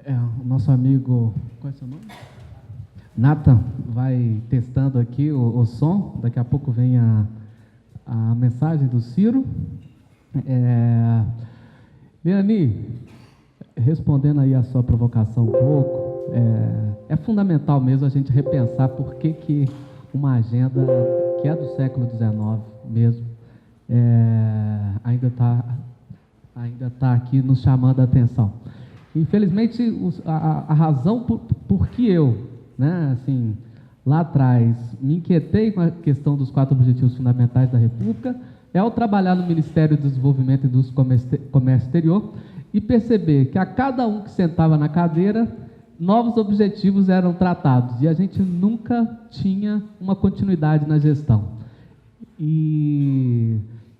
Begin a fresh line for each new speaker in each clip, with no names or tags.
O nosso amigo, qual é o seu nome? Nathan vai testando aqui o som, daqui a pouco vem a mensagem do Ciro. Leani, respondendo aí a sua provocação um pouco, é fundamental mesmo a gente repensar por que uma agenda que é do século XIX mesmo, ainda está aqui nos chamando a atenção. Infelizmente, a razão por que eu, assim, lá atrás, me inquietei com a questão dos 4 Objetivos Fundamentais da República é ao trabalhar no Ministério do Desenvolvimento e do Comércio Exterior e perceber que a cada um que sentava na cadeira, novos objetivos eram tratados e a gente nunca tinha uma continuidade na gestão.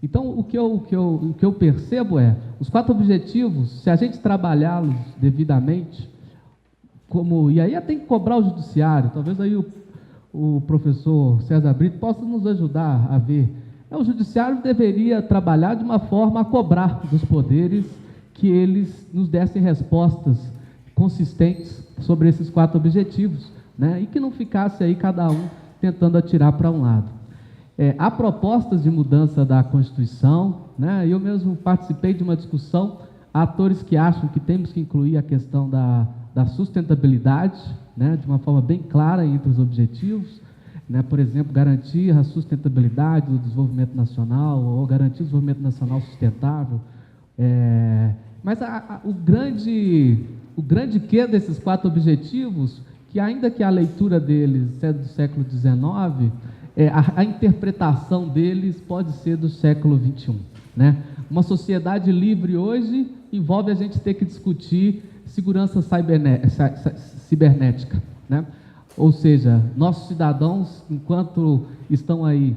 Então, o que eu percebo os 4 objetivos, se a gente trabalhá-los devidamente, e aí tem que cobrar o judiciário, talvez aí o professor César Brito possa nos ajudar a ver. O judiciário deveria trabalhar de uma forma a cobrar dos poderes que eles nos dessem respostas consistentes sobre esses 4 objetivos, e que não ficasse aí cada um tentando atirar para um lado. Há propostas de mudança da Constituição, eu mesmo participei de uma discussão, há atores que acham que temos que incluir a questão da sustentabilidade, de uma forma bem clara entre os objetivos, por exemplo, garantir a sustentabilidade do desenvolvimento nacional, ou garantir o desenvolvimento nacional sustentável. Mas o grande quê desses 4 objetivos, que ainda que a leitura deles é do século XIX, a interpretação deles pode ser do século XXI. Uma sociedade livre hoje envolve a gente ter que discutir segurança cibernética. Ou seja, nossos cidadãos, enquanto estão aí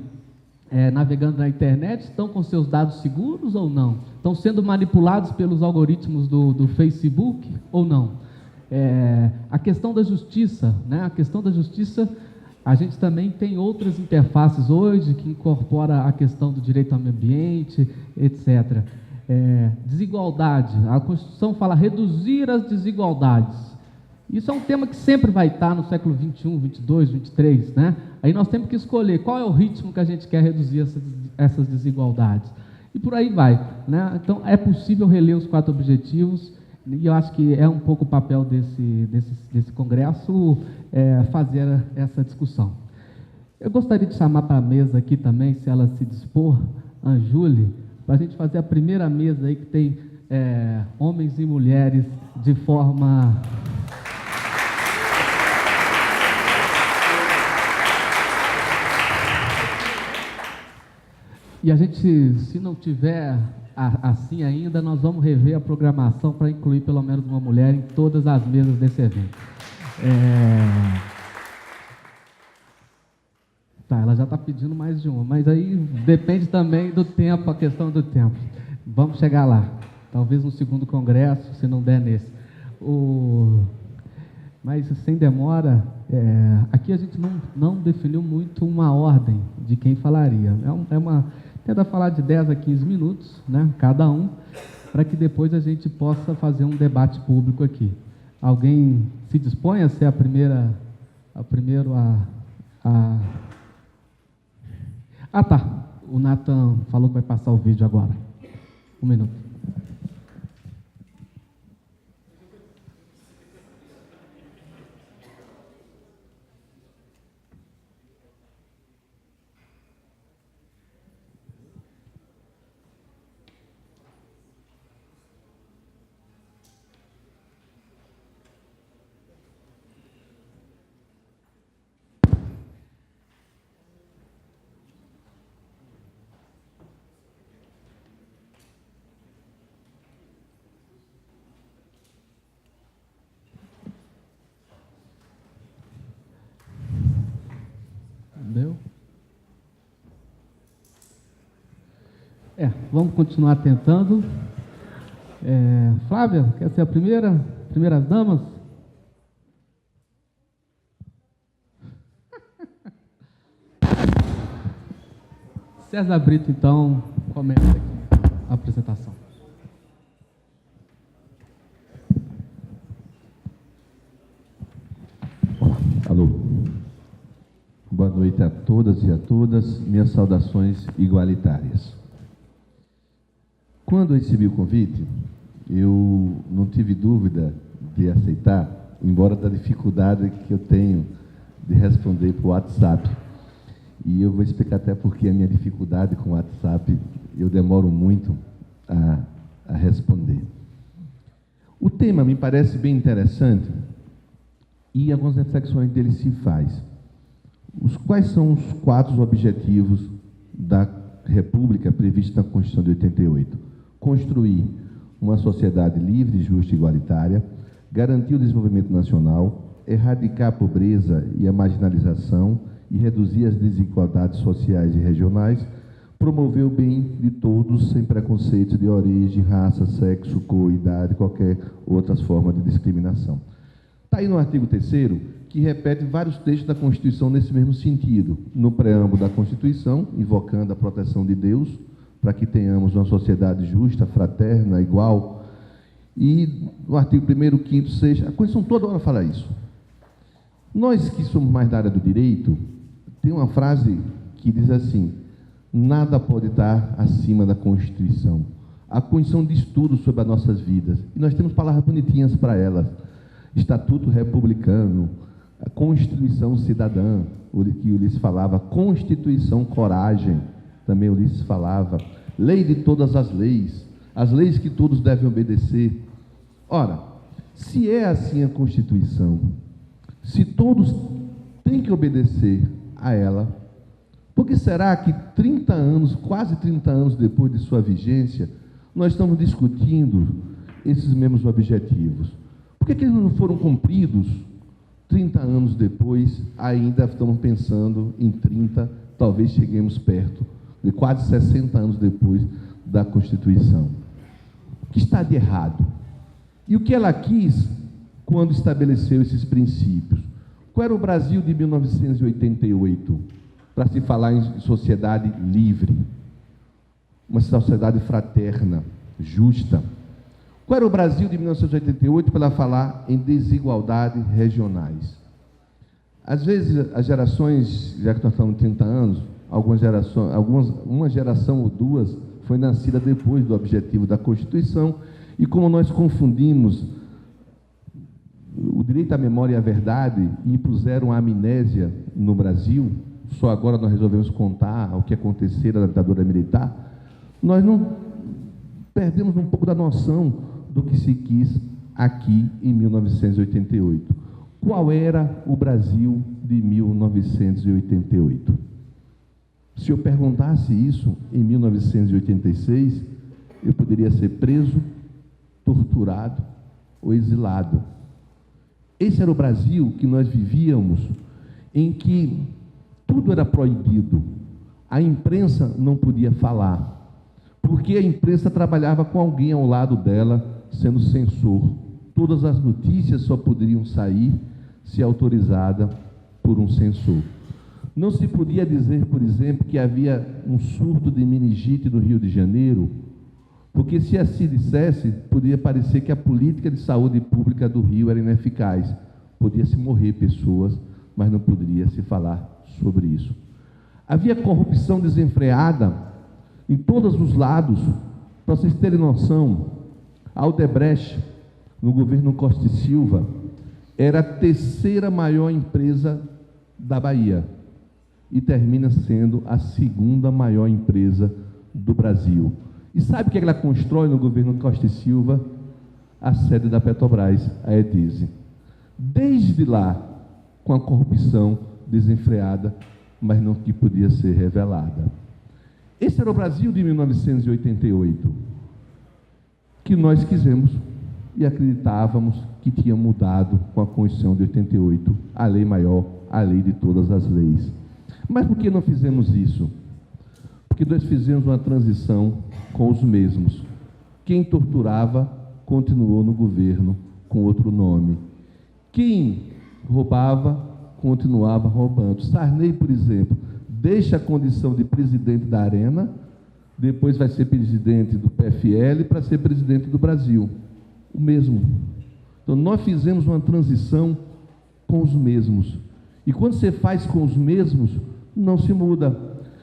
navegando na internet, estão com seus dados seguros ou não? Estão sendo manipulados pelos algoritmos do Facebook ou não? A questão da justiça, a gente também tem outras interfaces hoje que incorpora a questão do direito ao meio ambiente, etc. Desigualdade, a Constituição fala reduzir as desigualdades. Isso é um tema que sempre vai estar no século XXI, XXII, XXIII, Aí nós temos que escolher qual é o ritmo que a gente quer reduzir essas desigualdades. E por aí vai, Então, é possível reler os 4 objetivos, e eu acho que é um pouco o papel desse congresso fazer essa discussão. Eu gostaria de chamar para a mesa aqui também, se ela se dispor, a Anjule, para a gente fazer a primeira mesa aí que tem homens e mulheres de forma... E a gente, se não tiver assim ainda, nós vamos rever a programação para incluir pelo menos uma mulher em todas as mesas desse evento. Ela já está pedindo mais de uma, mas aí depende também do tempo, a questão do tempo. Vamos chegar lá. Talvez no segundo congresso, se não der nesse. Mas sem demora, aqui a gente não definiu muito uma ordem de quem falaria. Tenta falar de 10 a 15 minutos, cada um, para que depois a gente possa fazer um debate público aqui. Alguém se dispõe a ser a primeiro tá. O Nathan falou que vai passar o vídeo agora. 1 minuto. Entendeu? Vamos continuar tentando. Flávia, quer ser a primeiras damas? César Brito, então, começa aqui a apresentação.
noite a todas e a todas. Minhas saudações igualitárias. Quando eu recebi o convite, eu não tive dúvida de aceitar, embora da dificuldade que eu tenho de responder por WhatsApp. E eu vou explicar até porque a minha dificuldade com o WhatsApp, eu demoro muito a responder. O tema me parece bem interessante e algumas reflexões dele se faz. Quais são os 4 objetivos da República prevista na Constituição de 88? Construir uma sociedade livre, justa e igualitária, garantir o desenvolvimento nacional, erradicar a pobreza e a marginalização e reduzir as desigualdades sociais e regionais, promover o bem de todos sem preconceitos de origem, raça, sexo, cor, idade, qualquer outra forma de discriminação. Está aí no artigo 3º, que repete vários textos da Constituição nesse mesmo sentido. No preâmbulo da Constituição, invocando a proteção de Deus, para que tenhamos uma sociedade justa, fraterna, igual. E no artigo 1º, 5º, 6º, a Constituição toda hora fala isso. Nós que somos mais da área do direito, tem uma frase que diz assim: nada pode estar acima da Constituição. A Constituição diz tudo sobre as nossas vidas. E nós temos palavras bonitinhas para elas. Estatuto Republicano, a Constituição Cidadã, o que o Ulisses falava, Constituição Coragem, também o Ulisses falava, lei de todas as leis que todos devem obedecer. Ora, se é assim a Constituição, se todos têm que obedecer a ela, por que será que 30 anos, quase 30 anos depois de sua vigência, nós estamos discutindo esses mesmos objetivos? Por que eles não foram cumpridos 30 anos depois? Ainda estamos pensando em 30, talvez cheguemos perto de quase 60 anos depois da Constituição. O que está de errado? E o que ela quis quando estabeleceu esses princípios? Qual era o Brasil de 1988? Para se falar em sociedade livre, uma sociedade fraterna, justa. Qual era o Brasil de 1988 para falar em desigualdades regionais? Às vezes, as gerações, já que nós estamos 30 anos, uma geração ou duas foi nascida depois do objetivo da Constituição, e como nós confundimos o direito à memória e à verdade e impuseram a amnésia no Brasil, só agora nós resolvemos contar o que aconteceu na ditadura militar, nós não perdemos um pouco da noção do que se quis aqui em 1988. Qual era o Brasil de 1988? Se eu perguntasse isso em 1986, eu poderia ser preso, torturado ou exilado. Esse era o Brasil que nós vivíamos, em que tudo era proibido. A imprensa não podia falar, porque a imprensa trabalhava com alguém ao lado dela, sendo censor. Todas as notícias só poderiam sair se autorizada por um censor. Não se podia dizer, por exemplo, que havia um surto de meningite no Rio de Janeiro, porque se assim dissesse, poderia parecer que a política de saúde pública do Rio era ineficaz. Podia-se morrer pessoas, mas não poderia se falar sobre isso. Havia corrupção desenfreada em todos os lados. Para vocês terem noção, a Odebrecht, no governo Costa e Silva, era a 3ª maior empresa da Bahia e termina sendo a 2ª maior empresa do Brasil. E sabe o que ela constrói no governo Costa e Silva? A sede da Petrobras, a Edise. Desde lá, com a corrupção desenfreada, mas não que podia ser revelada. Esse era o Brasil de 1988, que nós quisemos e acreditávamos que tinha mudado com a Constituição de 88, a lei maior, a lei de todas as leis. Mas por que não fizemos isso? Porque nós fizemos uma transição com os mesmos. Quem torturava continuou no governo com outro nome. Quem roubava continuava roubando. Sarney, por exemplo, deixa a condição de presidente da Arena, depois vai ser presidente do PFL para ser presidente do Brasil. O mesmo. Então, nós fizemos uma transição com os mesmos. E quando você faz com os mesmos, não se muda.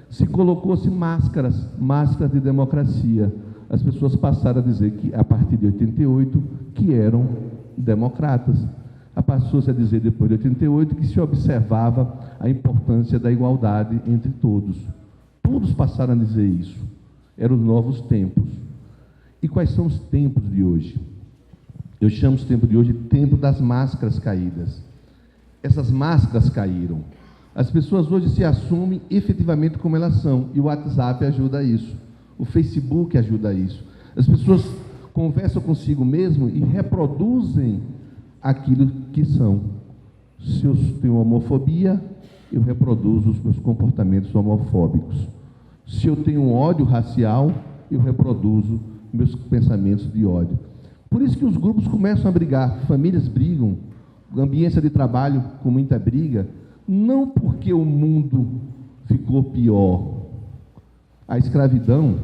Se colocou-se máscaras de democracia. As pessoas passaram a dizer que, a partir de 88, que eram democratas. Passou-se a dizer, depois de 88, que se observava a importância da igualdade entre todos. Todos passaram a dizer isso. Eram os novos tempos. E quais são os tempos de hoje? Eu chamo os tempos de hoje de tempo das máscaras caídas. Essas máscaras caíram. As pessoas hoje se assumem efetivamente como elas são, e o WhatsApp ajuda a isso, o Facebook ajuda a isso. As pessoas conversam consigo mesmo e reproduzem aquilo que são. Se eu tenho homofobia, eu reproduzo os meus comportamentos homofóbicos. Se eu tenho um ódio racial, eu reproduzo meus pensamentos de ódio. Por isso que os grupos começam a brigar, famílias brigam, ambiência de trabalho com muita briga, não porque o mundo ficou pior. A escravidão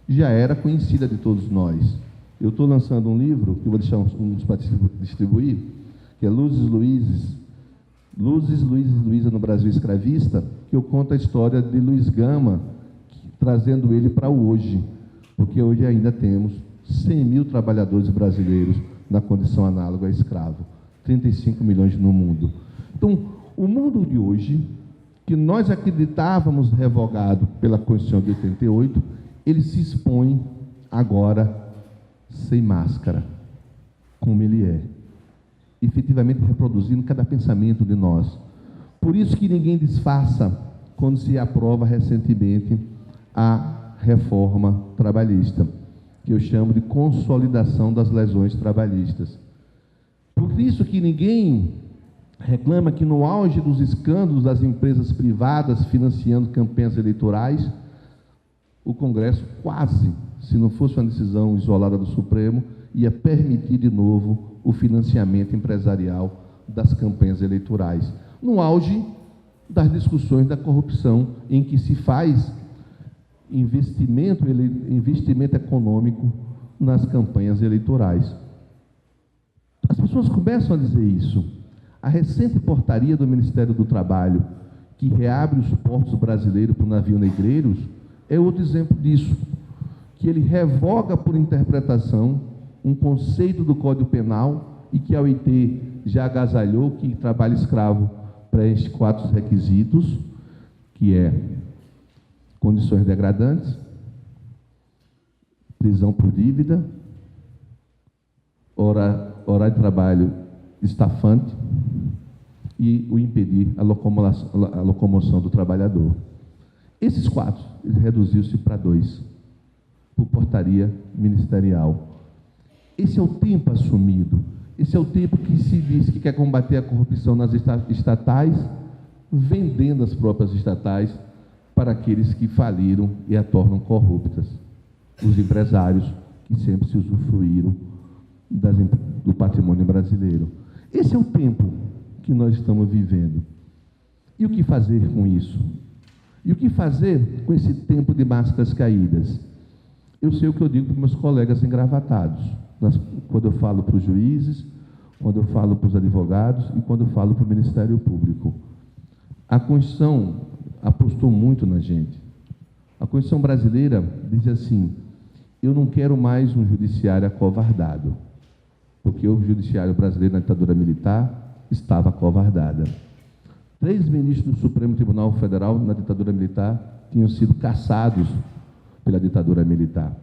já era conhecida de todos nós. Eu estou lançando um livro, que eu vou deixar uns para distribuir, que é Luzes, Luizes, Luísa no Brasil Escravista, que eu conto a história de Luiz Gama, trazendo ele para hoje, porque hoje ainda temos 100 mil trabalhadores brasileiros na condição análoga a escravo, 35 milhões no mundo. Então, o mundo de hoje, que nós acreditávamos revogado pela Constituição de 88, ele se expõe agora sem máscara, como ele é, efetivamente reproduzindo cada pensamento de nós. Por isso que ninguém disfarça quando se aprova recentemente a reforma trabalhista, que eu chamo de consolidação das lesões trabalhistas. Por isso que ninguém reclama que no auge dos escândalos das empresas privadas financiando campanhas eleitorais, o Congresso quase, se não fosse uma decisão isolada do Supremo, ia permitir de novo o financiamento empresarial das campanhas eleitorais, no auge das discussões da corrupção, em que se faz investimento econômico nas campanhas eleitorais. As pessoas começam a dizer isso. A recente portaria do Ministério do Trabalho, que reabre os portos brasileiros para o navio negreiros, é outro exemplo disso, que ele revoga por interpretação um conceito do Código Penal e que a OIT já agasalhou, que trabalho escravo preenche 4 requisitos, que é condições degradantes, prisão por dívida, horário de trabalho estafante e o impedir a locomoção do trabalhador. Esses 4, ele reduziu-se para 2, por portaria ministerial. Esse é o tempo assumido, esse é o tempo que se diz que quer combater a corrupção nas estatais, vendendo as próprias estatais para aqueles que faliram e a tornam corruptas, os empresários que sempre se usufruíram do patrimônio brasileiro. Esse é o tempo que nós estamos vivendo. E o que fazer com isso? E o que fazer com esse tempo de máscaras caídas? Eu sei o que eu digo para meus colegas engravatados, quando eu falo para os juízes, quando eu falo para os advogados e quando eu falo para o Ministério Público. A Constituição apostou muito na gente. A Constituição brasileira diz assim: eu não quero mais um judiciário acovardado, porque o judiciário brasileiro na ditadura militar estava acovardado. 3 ministros do Supremo Tribunal Federal na ditadura militar tinham sido cassados pela ditadura militar.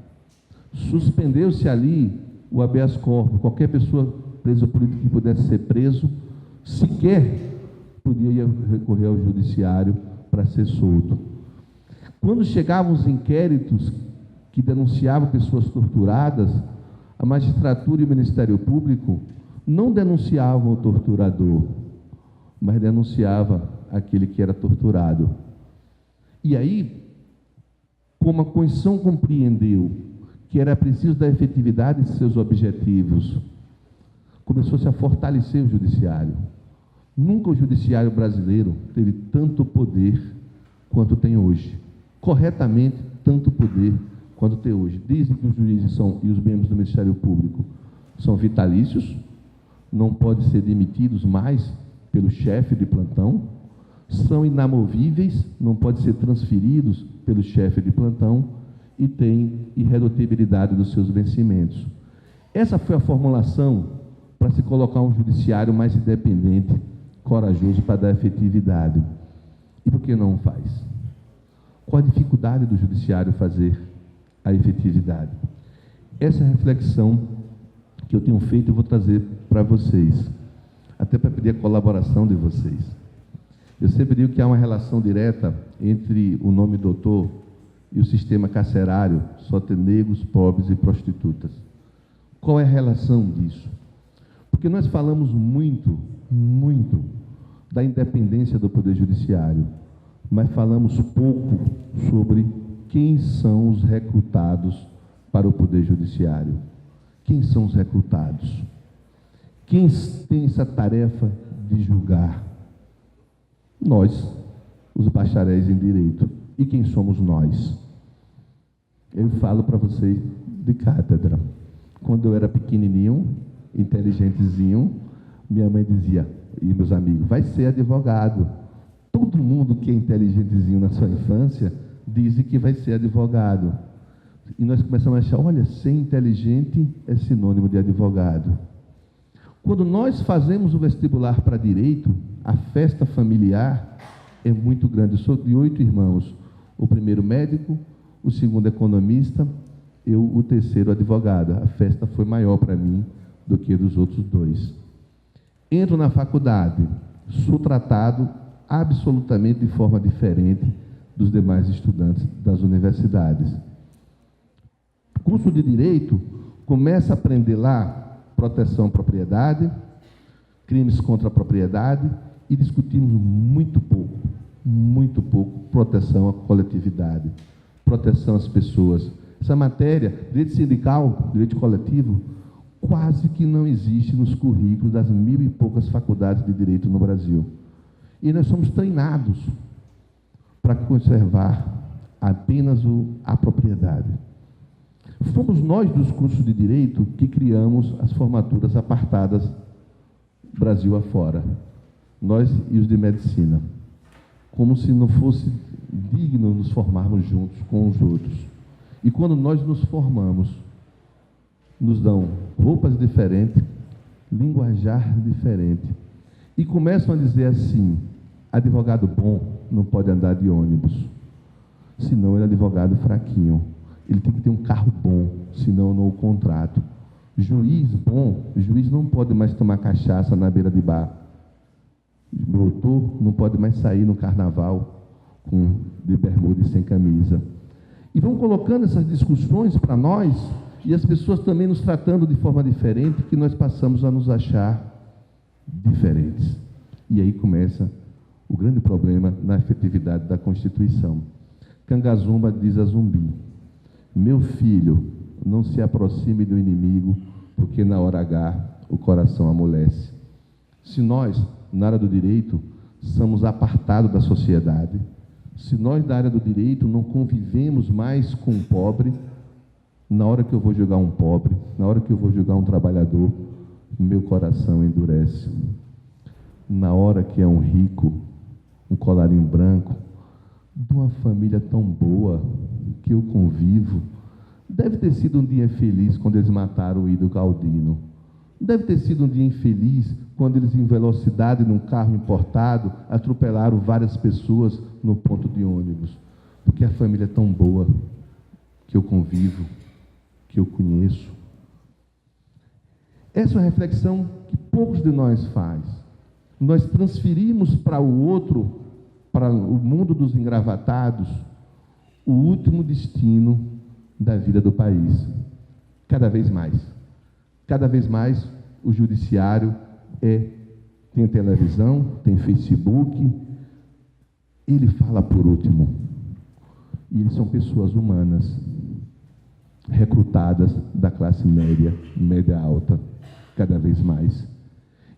Suspendeu-se ali o habeas corpus. Qualquer pessoa preso político que pudesse ser preso, sequer podia recorrer ao judiciário para ser solto. Quando chegavam os inquéritos que denunciavam pessoas torturadas, a magistratura e o Ministério Público não denunciavam o torturador, mas denunciava aquele que era torturado. E aí, como a Constituição compreendeu que era preciso da efetividade de seus objetivos, começou-se a fortalecer o judiciário. Nunca o judiciário brasileiro teve tanto poder quanto tem hoje. Corretamente, tanto poder quanto tem hoje. Dizem que os juízes e os membros do Ministério Público são vitalícios, não podem ser demitidos mais pelo chefe de plantão, são inamovíveis, não podem ser transferidos pelo chefe de plantão e têm irredutibilidade dos seus vencimentos. Essa foi a formulação para se colocar um judiciário mais independente, corajoso para dar efetividade. E por que não faz? Qual a dificuldade do judiciário fazer a efetividade? Essa é a reflexão que eu tenho feito e vou trazer para vocês, até para pedir a colaboração de vocês. Eu sempre digo que há uma relação direta entre o nome doutor e o sistema carcerário, só ter negros, pobres e prostitutas. Qual é a relação disso? Porque nós falamos muito da independência do Poder Judiciário, mas falamos pouco sobre quem são os recrutados para o Poder Judiciário. Quem são os recrutados? Quem tem essa tarefa de julgar? Nós, os bacharéis em Direito. E quem somos nós? Eu falo para vocês de cátedra. Quando eu era pequenininho, inteligentezinho, minha mãe dizia, e meus amigos, vai ser advogado. Todo mundo que é inteligentezinho na sua infância diz que vai ser advogado. E nós começamos a achar, olha, ser inteligente é sinônimo de advogado. Quando nós fazemos o vestibular para direito, a festa familiar é muito grande. Eu sou de 8 irmãos. O primeiro médico, o segundo economista, eu o terceiro advogado. A festa foi maior para mim do que dos outros 2. Entro na faculdade, sou tratado absolutamente de forma diferente dos demais estudantes das universidades. Curso de Direito, começa a aprender lá proteção à propriedade, crimes contra a propriedade, e discutimos muito pouco proteção à coletividade, proteção às pessoas. Essa matéria, direito sindical, direito coletivo, quase que não existe nos currículos das 1000 e poucas faculdades de direito no Brasil. E nós somos treinados para conservar apenas a propriedade. Fomos nós dos cursos de Direito que criamos as formaturas apartadas Brasil afora. Nós e os de Medicina. Como se não fosse digno nos formarmos juntos com os outros. E quando nós nos formamos, nos dão roupas diferentes, linguajar diferente. E começam a dizer assim, advogado bom não pode andar de ônibus, senão ele é advogado fraquinho. Ele tem que ter um carro bom, senão não o contrato. Juiz bom, juiz não pode mais tomar cachaça na beira de bar. Doutor não pode mais sair no carnaval de bermuda e sem camisa. E vão colocando essas discussões para nós, e as pessoas também nos tratando de forma diferente, que nós passamos a nos achar diferentes. E aí começa o grande problema na efetividade da Constituição. Cangazumba diz a Zumbi, meu filho, não se aproxime do inimigo, porque na hora H o coração amolece. Se nós, na área do direito, somos apartados da sociedade, se nós, da área do direito, não convivemos mais com o pobre, na hora que eu vou julgar um pobre, na hora que eu vou julgar um trabalhador, meu coração endurece. Na hora que é um rico, um colarinho branco, de uma família tão boa que eu convivo, deve ter sido um dia feliz quando eles mataram o Ido Galdino. Deve ter sido um dia infeliz quando eles, em velocidade, num carro importado, atropelaram várias pessoas no ponto de ônibus. Porque a família é tão boa que eu convivo, que eu conheço. Essa é uma reflexão que poucos de nós faz. Nós transferimos para o outro, para o mundo dos engravatados, o último destino da vida do país. Cada vez mais. Cada vez mais o judiciário tem televisão, tem Facebook, ele fala por último. E eles são pessoas humanas, recrutadas da classe média, média alta, cada vez mais.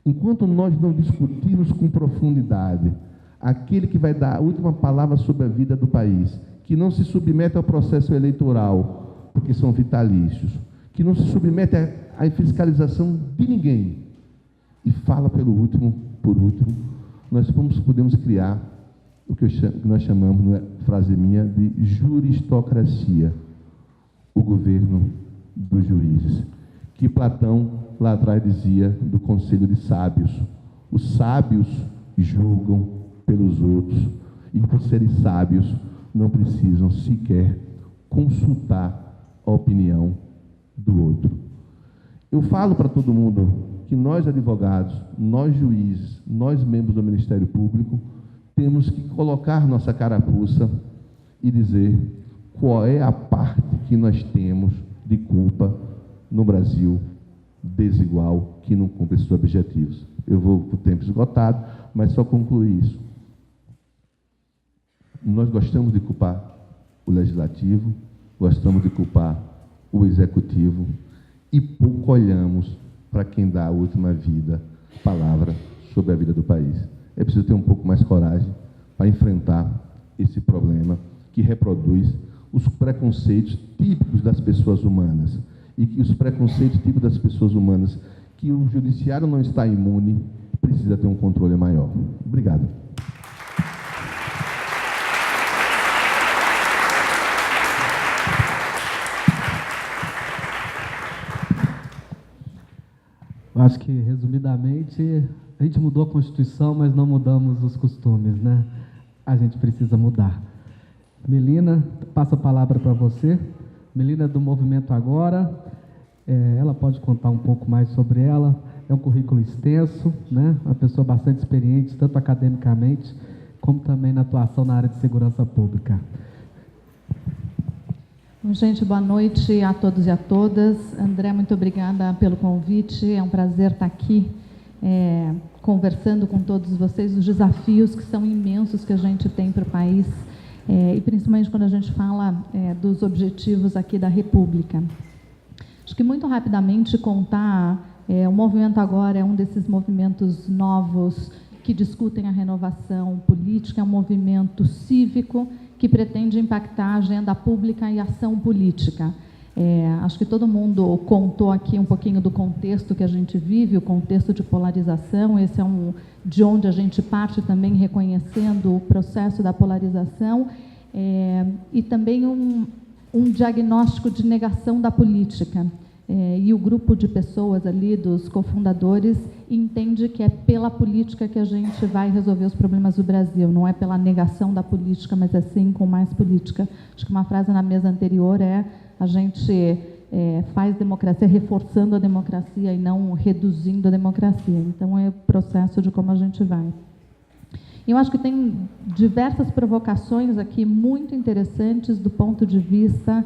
Enquanto nós não discutirmos com profundidade aquele que vai dar a última palavra sobre a vida do país, que não se submete ao processo eleitoral, porque são vitalícios, que não se submete à fiscalização de ninguém, e fala pelo último, por último, nós podemos criar o que nós chamamos, não é frase minha, de juristocracia, o governo dos juízes, que Platão lá atrás dizia do conselho de sábios. Os sábios julgam pelos outros e, por serem sábios, não precisam sequer consultar a opinião do outro. Eu falo para todo mundo que nós advogados, nós juízes, nós membros do Ministério Público, temos que colocar nossa carapuça e dizer qual é a parte que nós temos de culpa no Brasil desigual, que não cumpre esses objetivos. Eu vou com o tempo esgotado, mas só concluir isso. Nós gostamos de culpar o Legislativo, gostamos de culpar o Executivo e pouco olhamos para quem dá a última palavra sobre a vida do país. É preciso ter um pouco mais coragem para enfrentar esse problema que reproduz os preconceitos típicos das pessoas humanas. E que os preconceitos típicos das pessoas humanas, que o judiciário não está imune, precisa ter um controle maior. Obrigado.
Eu acho que, resumidamente, a gente mudou a Constituição, mas não mudamos os costumes, né? A gente precisa mudar. Melina, passo a palavra para você. Melina é do Movimento Agora. Ela pode contar um pouco mais sobre ela. É um currículo extenso, né? Uma pessoa bastante experiente, tanto academicamente, como também na atuação na área de segurança pública.
Bom, gente, boa noite a todos e a todas. André, muito obrigada pelo convite. É um prazer estar aqui conversando com todos vocês os desafios que são imensos que a gente tem para o país, e principalmente quando a gente fala dos objetivos aqui da República. Acho que muito rapidamente contar, o Movimento Agora é um desses movimentos novos que discutem a renovação política, é um movimento cívico que pretende impactar a agenda pública e ação política. Acho que todo mundo contou aqui um pouquinho do contexto que a gente vive, o contexto de polarização. Esse é de onde a gente parte também, reconhecendo o processo da polarização, e também um diagnóstico de negação da política. E o grupo de pessoas ali, dos cofundadores, entende que é pela política que a gente vai resolver os problemas do Brasil, não é pela negação da política, mas é sim com mais política. Acho que uma frase na mesa anterior a gente faz democracia reforçando a democracia e não reduzindo a democracia. Então, é o processo de como a gente vai. Eu acho que tem diversas provocações aqui muito interessantes do ponto de vista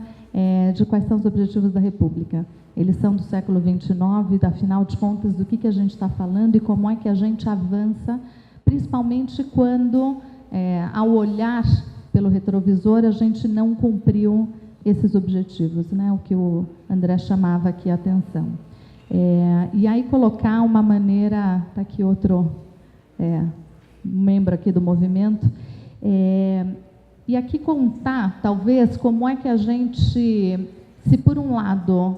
de quais são os objetivos da República. Eles são do século XXIX, afinal de contas, do que a gente está falando e como é que a gente avança, principalmente quando, ao olhar pelo retrovisor, a gente não cumpriu esses objetivos, né? O que o André chamava aqui a atenção. E aí colocar uma maneira, está aqui outro membro aqui do movimento, e aqui contar, talvez, como é que a gente, se por um lado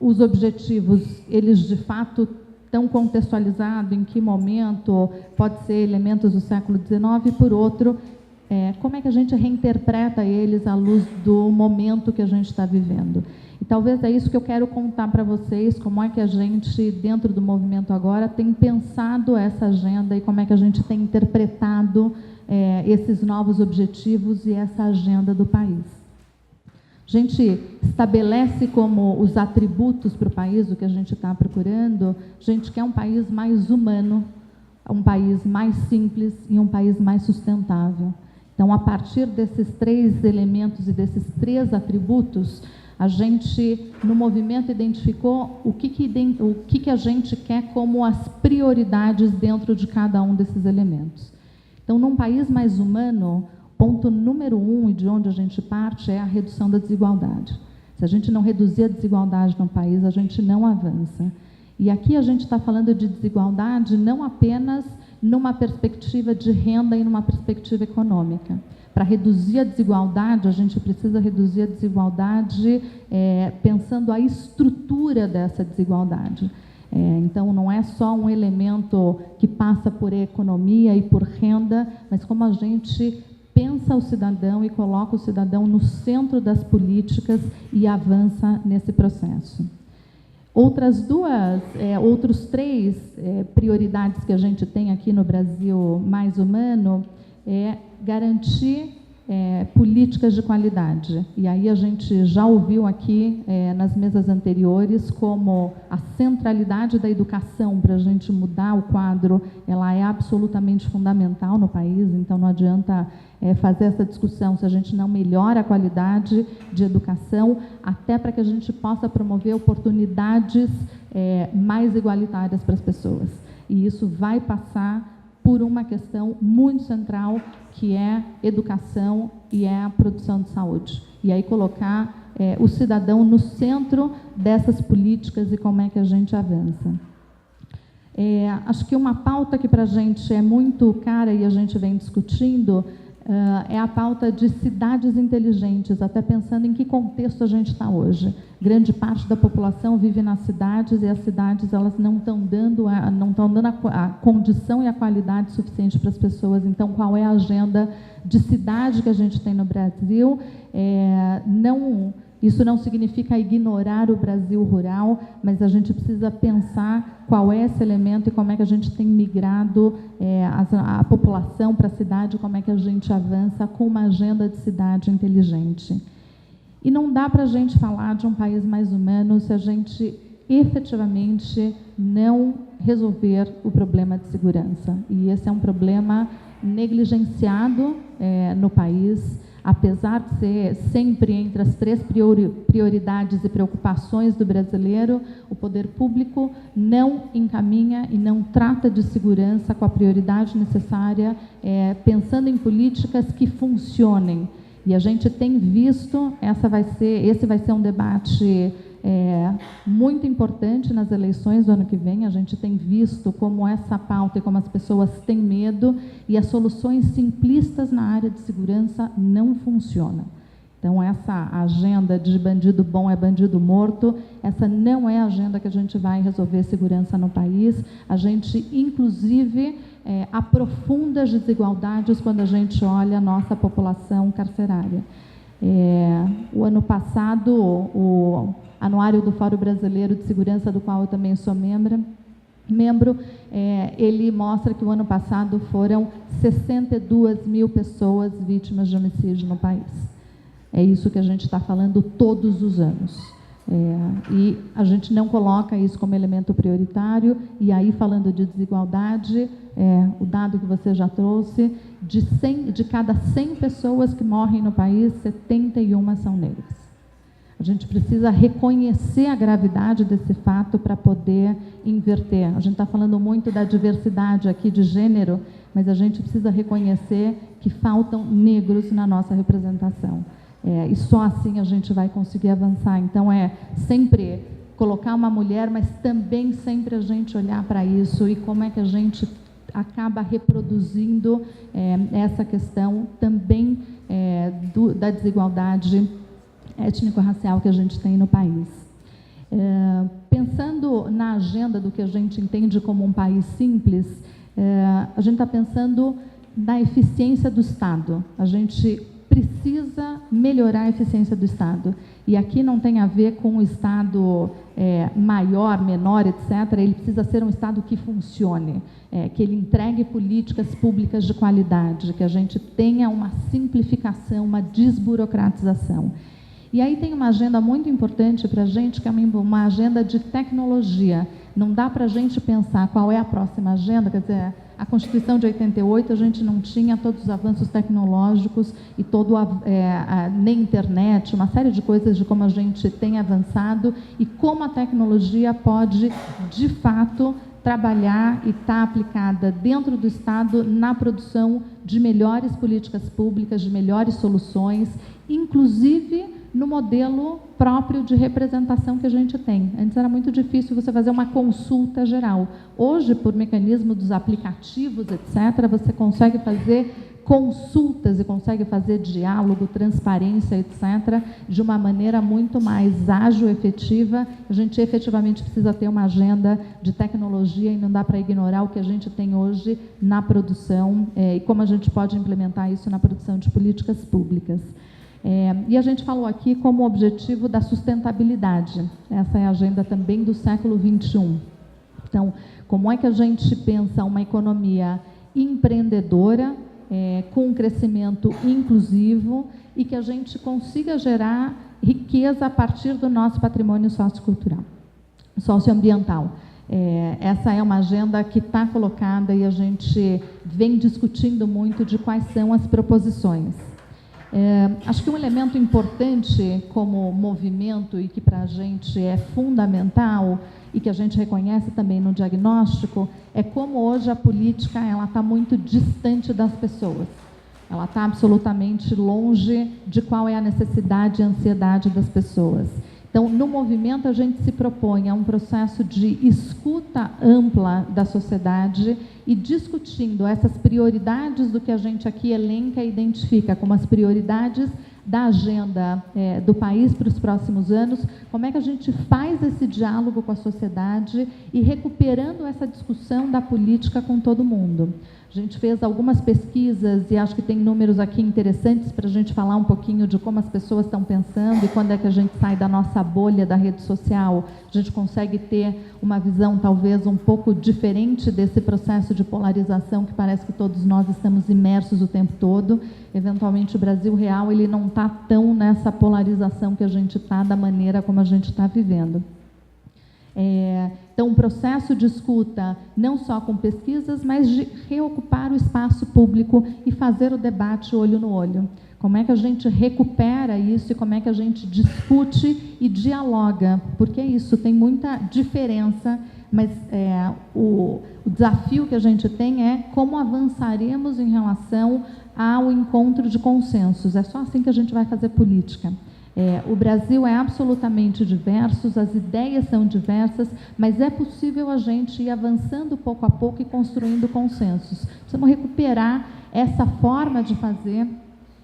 os objetivos, eles de fato estão contextualizados, em que momento, pode ser elementos do século XIX, e por outro, como é que a gente reinterpreta eles à luz do momento que a gente está vivendo. E talvez é isso que eu quero contar para vocês, como é que a gente, dentro do Movimento Agora, tem pensado essa agenda e como é que a gente tem interpretado esses novos objetivos e essa agenda do país. A gente estabelece como os atributos para o país, o que a gente está procurando. A gente quer um país mais humano, um país mais simples e um país mais sustentável. Então, a partir desses 3 elementos e desses 3 atributos, a gente, no movimento, identificou o que a gente quer como as prioridades dentro de cada um desses elementos. Então, num país mais humano, ponto número 1, e de onde a gente parte, é a redução da desigualdade. Se a gente não reduzir a desigualdade no país, a gente não avança. E aqui a gente está falando de desigualdade não apenas numa perspectiva de renda e numa perspectiva econômica. Para reduzir a desigualdade, a gente precisa reduzir a desigualdade pensando a estrutura dessa desigualdade. Então, não é só um elemento que passa por economia e por renda, mas como a gente pensa o cidadão e coloca o cidadão no centro das políticas e avança nesse processo. Outros 3 prioridades que a gente tem aqui no Brasil mais humano é garantir políticas de qualidade. E aí a gente já ouviu aqui nas mesas anteriores como a centralidade da educação para a gente mudar o quadro, ela é absolutamente fundamental no país, então não adianta fazer essa discussão se a gente não melhora a qualidade de educação, até para que a gente possa promover oportunidades mais igualitárias para as pessoas. E isso vai passar por uma questão muito central, que é educação e é a produção de saúde. E aí colocar o cidadão no centro dessas políticas e como é que a gente avança. Acho que uma pauta que para a gente é muito cara e a gente vem discutindo é a pauta de cidades inteligentes, até pensando em que contexto a gente está hoje. Grande parte da população vive nas cidades e as cidades elas não estão dando a condição e a qualidade suficiente para as pessoas. Então, qual é a agenda de cidade que a gente tem no Brasil? Isso não significa ignorar o Brasil rural, mas a gente precisa pensar qual é esse elemento e como é que a gente tem migrado a população para a cidade, como é que a gente avança com uma agenda de cidade inteligente. E não dá para a gente falar de um país mais humano se a gente efetivamente não resolver o problema de segurança. E esse é um problema negligenciado no país, apesar de ser sempre entre as 3 prioridades e preocupações do brasileiro, o poder público não encaminha e não trata de segurança com a prioridade necessária, pensando em políticas que funcionem. E a gente tem visto, esse vai ser um debate muito importante nas eleições do ano que vem. A gente tem visto como essa pauta e como as pessoas têm medo e as soluções simplistas na área de segurança não funcionam. Então, essa agenda de bandido bom é bandido morto, essa não é a agenda que a gente vai resolver segurança no país. A gente, inclusive, aprofunda as desigualdades quando a gente olha a nossa população carcerária. O ano passado, o Anuário do Fórum Brasileiro de Segurança, do qual eu também sou membro, ele mostra que o ano passado foram 62 mil pessoas vítimas de homicídio no país. É isso que a gente está falando todos os anos. E a gente não coloca isso como elemento prioritário, e aí, falando de desigualdade, o dado que você já trouxe, de cada 100 pessoas que morrem no país, 71 são negras. A gente precisa reconhecer a gravidade desse fato para poder inverter. A gente está falando muito da diversidade aqui de gênero, mas a gente precisa reconhecer que faltam negros na nossa representação. E só assim a gente vai conseguir avançar. Então, sempre colocar uma mulher, mas também sempre a gente olhar para isso e como é que a gente acaba reproduzindo essa questão também da desigualdade étnico-racial que a gente tem no país. Pensando na agenda do que a gente entende como um país simples, a gente está pensando na eficiência do Estado. A gente precisa melhorar a eficiência do Estado. E aqui não tem a ver com o Estado maior, menor, etc. Ele precisa ser um Estado que funcione, que ele entregue políticas públicas de qualidade, que a gente tenha uma simplificação, uma desburocratização. E aí tem uma agenda muito importante para a gente, que é uma agenda de tecnologia. Não dá para a gente pensar qual é a próxima agenda, quer dizer, a Constituição de 88 a gente não tinha todos os avanços tecnológicos e nem internet, uma série de coisas de como a gente tem avançado e como a tecnologia pode, de fato, trabalhar e estar aplicada dentro do Estado na produção de melhores políticas públicas, de melhores soluções, inclusive no modelo próprio de representação que a gente tem. Antes era muito difícil você fazer uma consulta geral. Hoje, por mecanismo dos aplicativos, etc., você consegue fazer consultas e consegue fazer diálogo, transparência, etc., de uma maneira muito mais ágil, efetiva. A gente efetivamente precisa ter uma agenda de tecnologia e não dá para ignorar o que a gente tem hoje na produção e como a gente pode implementar isso na produção de políticas públicas. E a gente falou aqui como objetivo da sustentabilidade. Essa é a agenda também do século XXI. Então, como é que a gente pensa uma economia empreendedora, com um crescimento inclusivo e que a gente consiga gerar riqueza a partir do nosso patrimônio sociocultural, socioambiental. Essa é uma agenda que está colocada e a gente vem discutindo muito de quais são as proposições. Acho que um elemento importante como movimento e que para a gente é fundamental e que a gente reconhece também no diagnóstico é como hoje a política ela está muito distante das pessoas. Ela está absolutamente longe de qual é a necessidade e a ansiedade das pessoas. Então, no movimento, a gente se propõe a um processo de escuta ampla da sociedade e discutindo essas prioridades do que a gente aqui elenca e identifica como as prioridades da agenda do país para os próximos anos, como é que a gente faz esse diálogo com a sociedade e recuperando essa discussão da política com todo mundo. A gente fez algumas pesquisas e acho que tem números aqui interessantes para a gente falar um pouquinho de como as pessoas estão pensando e quando é que a gente sai da nossa bolha da rede social, a gente consegue ter uma visão talvez um pouco diferente desse processo de polarização que parece que todos nós estamos imersos o tempo todo. Eventualmente o Brasil real ele não está tão nessa polarização que a gente está da maneira como a gente está vivendo. Então, um processo de escuta, não só com pesquisas, mas de reocupar o espaço público e fazer o debate olho no olho. Como é que a gente recupera isso e como é que a gente discute e dialoga? Porque isso tem muita diferença, mas o desafio que a gente tem é como avançaremos em relação ao encontro de consensos. É só assim que a gente vai fazer política. O Brasil é absolutamente diverso, as ideias são diversas, mas é possível a gente ir avançando pouco a pouco e construindo consensos. Precisamos recuperar essa forma de fazer,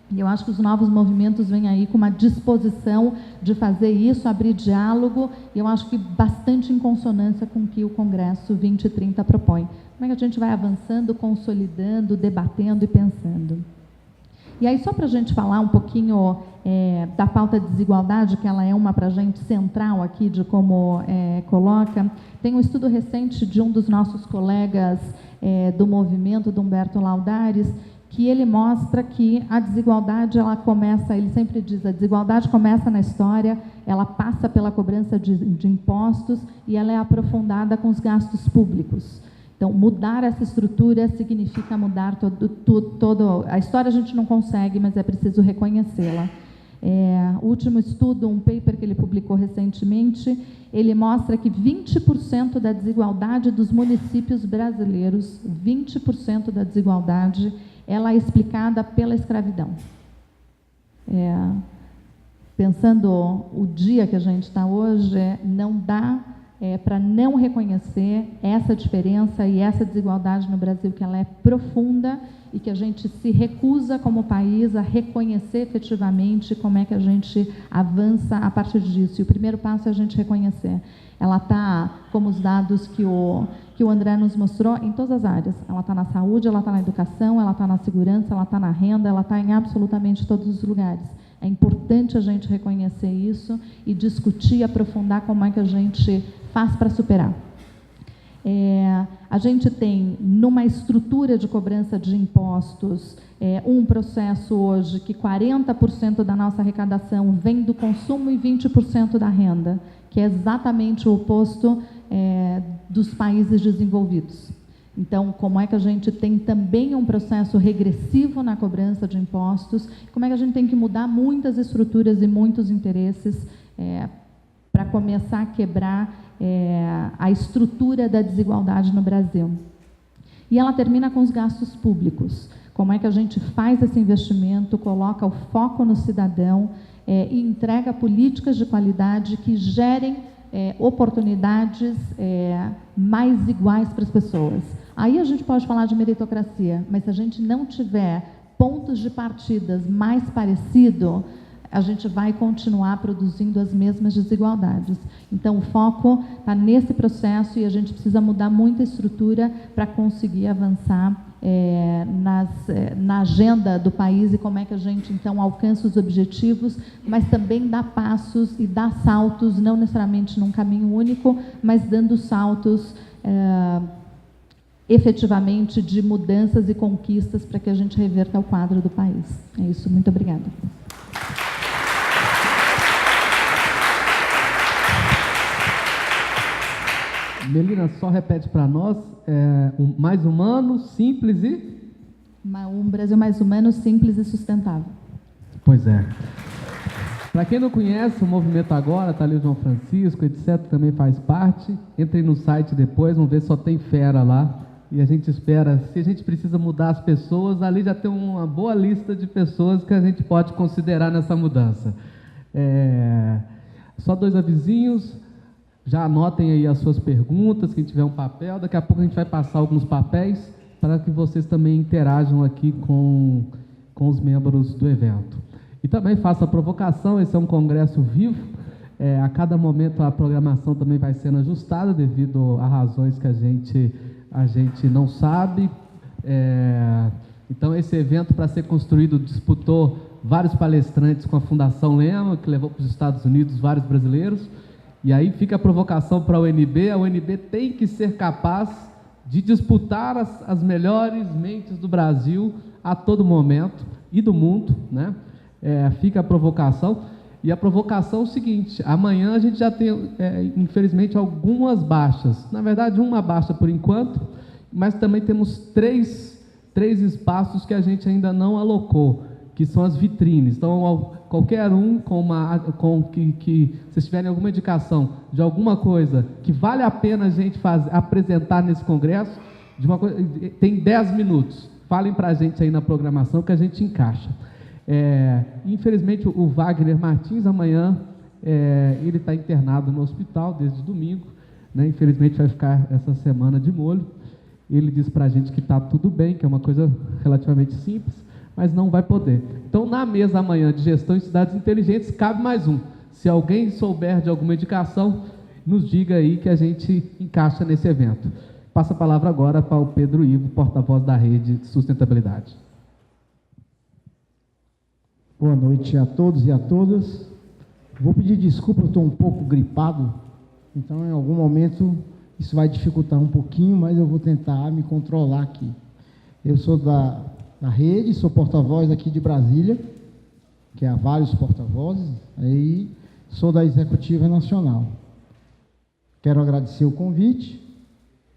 e eu acho que os novos movimentos vêm aí com uma disposição de fazer isso, abrir diálogo, e eu acho que bastante em consonância com o que o Congresso 2030 propõe. Como é que a gente vai avançando, consolidando, debatendo e pensando? E aí, só para a gente falar um pouquinho da pauta de desigualdade, que ela é uma para a gente central aqui de como coloca, tem um estudo recente de um dos nossos colegas do movimento, do Humberto Laudares, que ele mostra que a desigualdade, ela começa, ele sempre diz, a desigualdade começa na história, ela passa pela cobrança de impostos e ela é aprofundada com os gastos públicos. Então, mudar essa estrutura significa mudar todo a história a gente não consegue, mas é preciso reconhecê-la. O último estudo, um paper que ele publicou recentemente, ele mostra que 20% da desigualdade dos municípios brasileiros, 20% da desigualdade, ela é explicada pela escravidão. Pensando o dia que a gente está hoje, não dá para não reconhecer essa diferença e essa desigualdade no Brasil, que ela é profunda e que a gente se recusa como país a reconhecer efetivamente como é que a gente avança a partir disso. E o primeiro passo é a gente reconhecer. Ela está, como os dados que o André nos mostrou, em todas as áreas. Ela está na saúde, ela está na educação, ela está na segurança, ela está na renda, ela está em absolutamente todos os lugares. É importante a gente reconhecer isso e discutir, aprofundar como é que a gente faz para superar. A gente tem, numa estrutura de cobrança de impostos, um processo hoje que 40% da nossa arrecadação vem do consumo e 20% da renda, que é exatamente o oposto dos países desenvolvidos. Então, como é que a gente tem também um processo regressivo na cobrança de impostos, como é que a gente tem que mudar muitas estruturas e muitos interesses para começar a quebrar a estrutura da desigualdade no Brasil. E ela termina com os gastos públicos. Como é que a gente faz esse investimento, coloca o foco no cidadão e entrega políticas de qualidade que gerem oportunidades mais iguais para as pessoas. Aí a gente pode falar de meritocracia, mas se a gente não tiver pontos de partidas mais parecido, a gente vai continuar produzindo as mesmas desigualdades. Então, o foco está nesse processo e a gente precisa mudar muito a estrutura para conseguir avançar na agenda do país e como é que a gente, então, alcança os objetivos, mas também dá passos e dá saltos, não necessariamente num caminho único, mas dando saltos efetivamente de mudanças e conquistas para que a gente reverta o quadro do país. É isso, muito obrigada.
Melina, só repete para nós, mais humano, simples e...
Um Brasil mais humano, simples e sustentável.
Pois é. Para quem não conhece, o Movimento Agora, está ali o João Francisco, etc., também faz parte. Entrem no site depois, vão ver, só tem fera lá. E a gente espera, se a gente precisa mudar as pessoas, ali já tem uma boa lista de pessoas que a gente pode considerar nessa mudança. Só 2 avisinhos. Já anotem aí as suas perguntas, quem tiver um papel. Daqui a pouco a gente vai passar alguns papéis para que vocês também interajam aqui com os membros do evento. E também faça a provocação, esse é um congresso vivo. A cada momento a programação também vai sendo ajustada devido a razões que a gente não sabe. Então, esse evento, para ser construído, disputou vários palestrantes com a Fundação Lema, que levou para os Estados Unidos vários brasileiros. E aí fica a provocação para a UNB. A UNB tem que ser capaz de disputar as melhores mentes do Brasil a todo momento e do mundo, né? Fica a provocação. E a provocação é o seguinte: amanhã a gente já tem, infelizmente, algumas baixas. Na verdade, uma baixa por enquanto, mas também temos três espaços que a gente ainda não alocou, que são as vitrines. Então, qualquer um que vocês tiverem alguma indicação de alguma coisa que vale a pena a gente apresentar nesse congresso, tem 10 minutos. Falem para a gente aí na programação que a gente encaixa. Infelizmente, o Wagner Martins, amanhã, ele está internado no hospital desde domingo, né? Infelizmente, vai ficar essa semana de molho. Ele disse para a gente que está tudo bem, que é uma coisa relativamente simples, mas não vai poder. Então, na mesa amanhã de gestão em cidades inteligentes, cabe mais um. Se alguém souber de alguma indicação, nos diga aí que a gente encaixa nesse evento. Passo a palavra agora para o Pedro Ivo, porta-voz da Rede de Sustentabilidade.
Boa noite a todos e a todas. Vou pedir desculpa, eu estou um pouco gripado, então em algum momento isso vai dificultar um pouquinho, mas eu vou tentar me controlar aqui. Eu sou da Rede, sou porta-voz aqui de Brasília, que há vários porta-vozes, aí sou da Executiva Nacional. Quero agradecer o convite,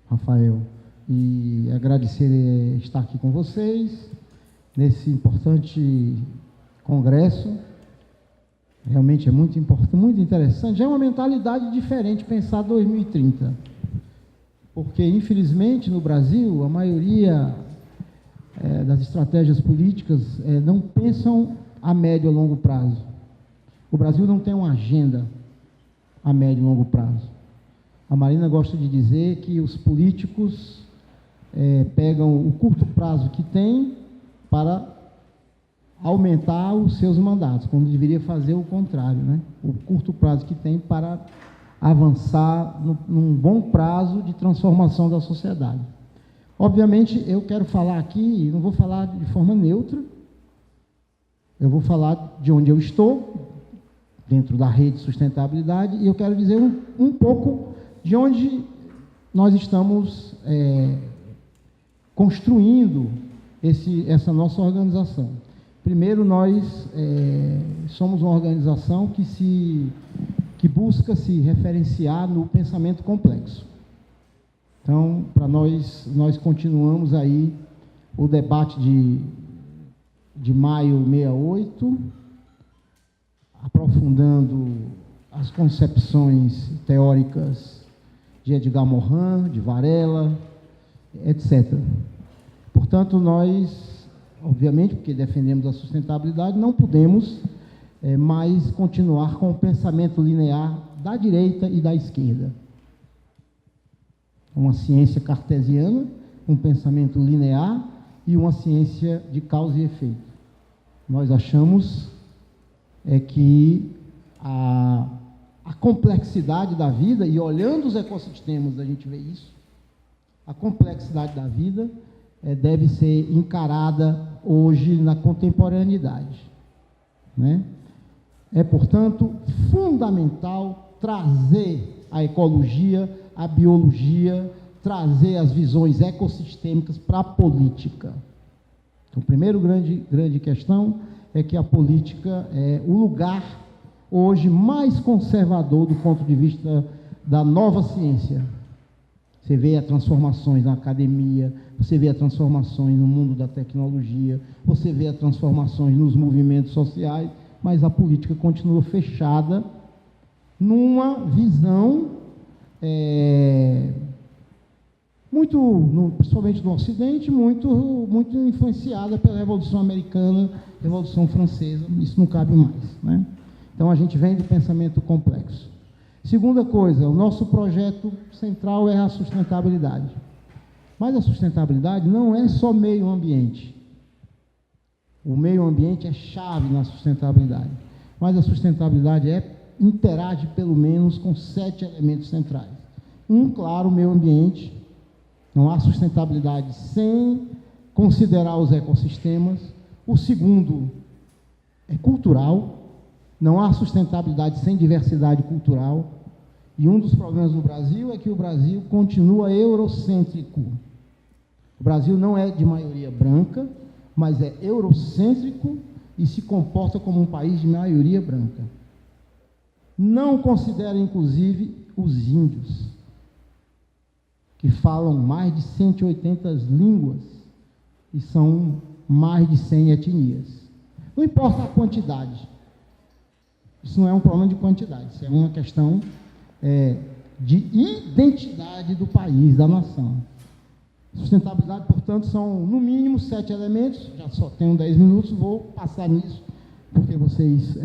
Rafael, e agradecer estar aqui com vocês, nesse importante congresso. Realmente é muito importante, muito interessante. Já é uma mentalidade diferente pensar 2030, porque, infelizmente, no Brasil, a maioria das estratégias políticas não pensam a médio e longo prazo. O Brasil não tem uma agenda a médio e longo prazo. A Marina gosta de dizer que os políticos pegam o curto prazo que tem para aumentar os seus mandatos, quando deveria fazer o contrário, né? O curto prazo que tem para avançar num bom prazo de transformação da sociedade. Obviamente, eu quero falar aqui, não vou falar de forma neutra, eu vou falar de onde eu estou, dentro da Rede de Sustentabilidade, e eu quero dizer um pouco de onde nós estamos construindo essa nossa organização. Primeiro, nós somos uma organização que busca se referenciar no pensamento complexo. Então, para nós continuamos aí o debate de maio 68, aprofundando as concepções teóricas de Edgar Morin, de Varela, etc. Portanto, nós, obviamente, porque defendemos a sustentabilidade, não podemos mais continuar com o pensamento linear da direita e da esquerda. Uma ciência cartesiana, um pensamento linear, e uma ciência de causa e efeito. Nós achamos que a complexidade da vida, e olhando os ecossistemas a gente vê isso, a complexidade da vida deve ser encarada hoje na contemporaneidade, né? É, portanto, fundamental trazer a ecologia, a biologia, trazer as visões ecossistêmicas para a política. Então, a primeira grande questão é que a política é o lugar hoje mais conservador do ponto de vista da nova ciência. Você vê as transformações na academia, você vê as transformações no mundo da tecnologia, você vê as transformações nos movimentos sociais, mas a política continua fechada numa visão principalmente no Ocidente, muito influenciada pela Revolução Americana, Revolução Francesa. Isso não cabe mais, né? Então, a gente vem do pensamento complexo. Segunda coisa, o nosso projeto central é a sustentabilidade. Mas a sustentabilidade não é só meio ambiente. O meio ambiente é chave na sustentabilidade. Mas a sustentabilidade interage pelo menos com 7 elementos centrais. Claro, o meio ambiente. Não há sustentabilidade sem considerar os ecossistemas. O segundo é cultural. Não há sustentabilidade sem diversidade cultural. E um dos problemas do Brasil é que o Brasil continua eurocêntrico. O Brasil não é de maioria branca, mas é eurocêntrico e se comporta como um país de maioria branca. Não considera, inclusive, os índios, que falam mais de 180 línguas e são mais de 100 etnias. Não importa a quantidade. Isso não é um problema de quantidade, isso é uma questão de identidade do país, da nação. Sustentabilidade, portanto, são no mínimo 7 elementos. Já só tenho 10 minutos, vou passar nisso, porque vocês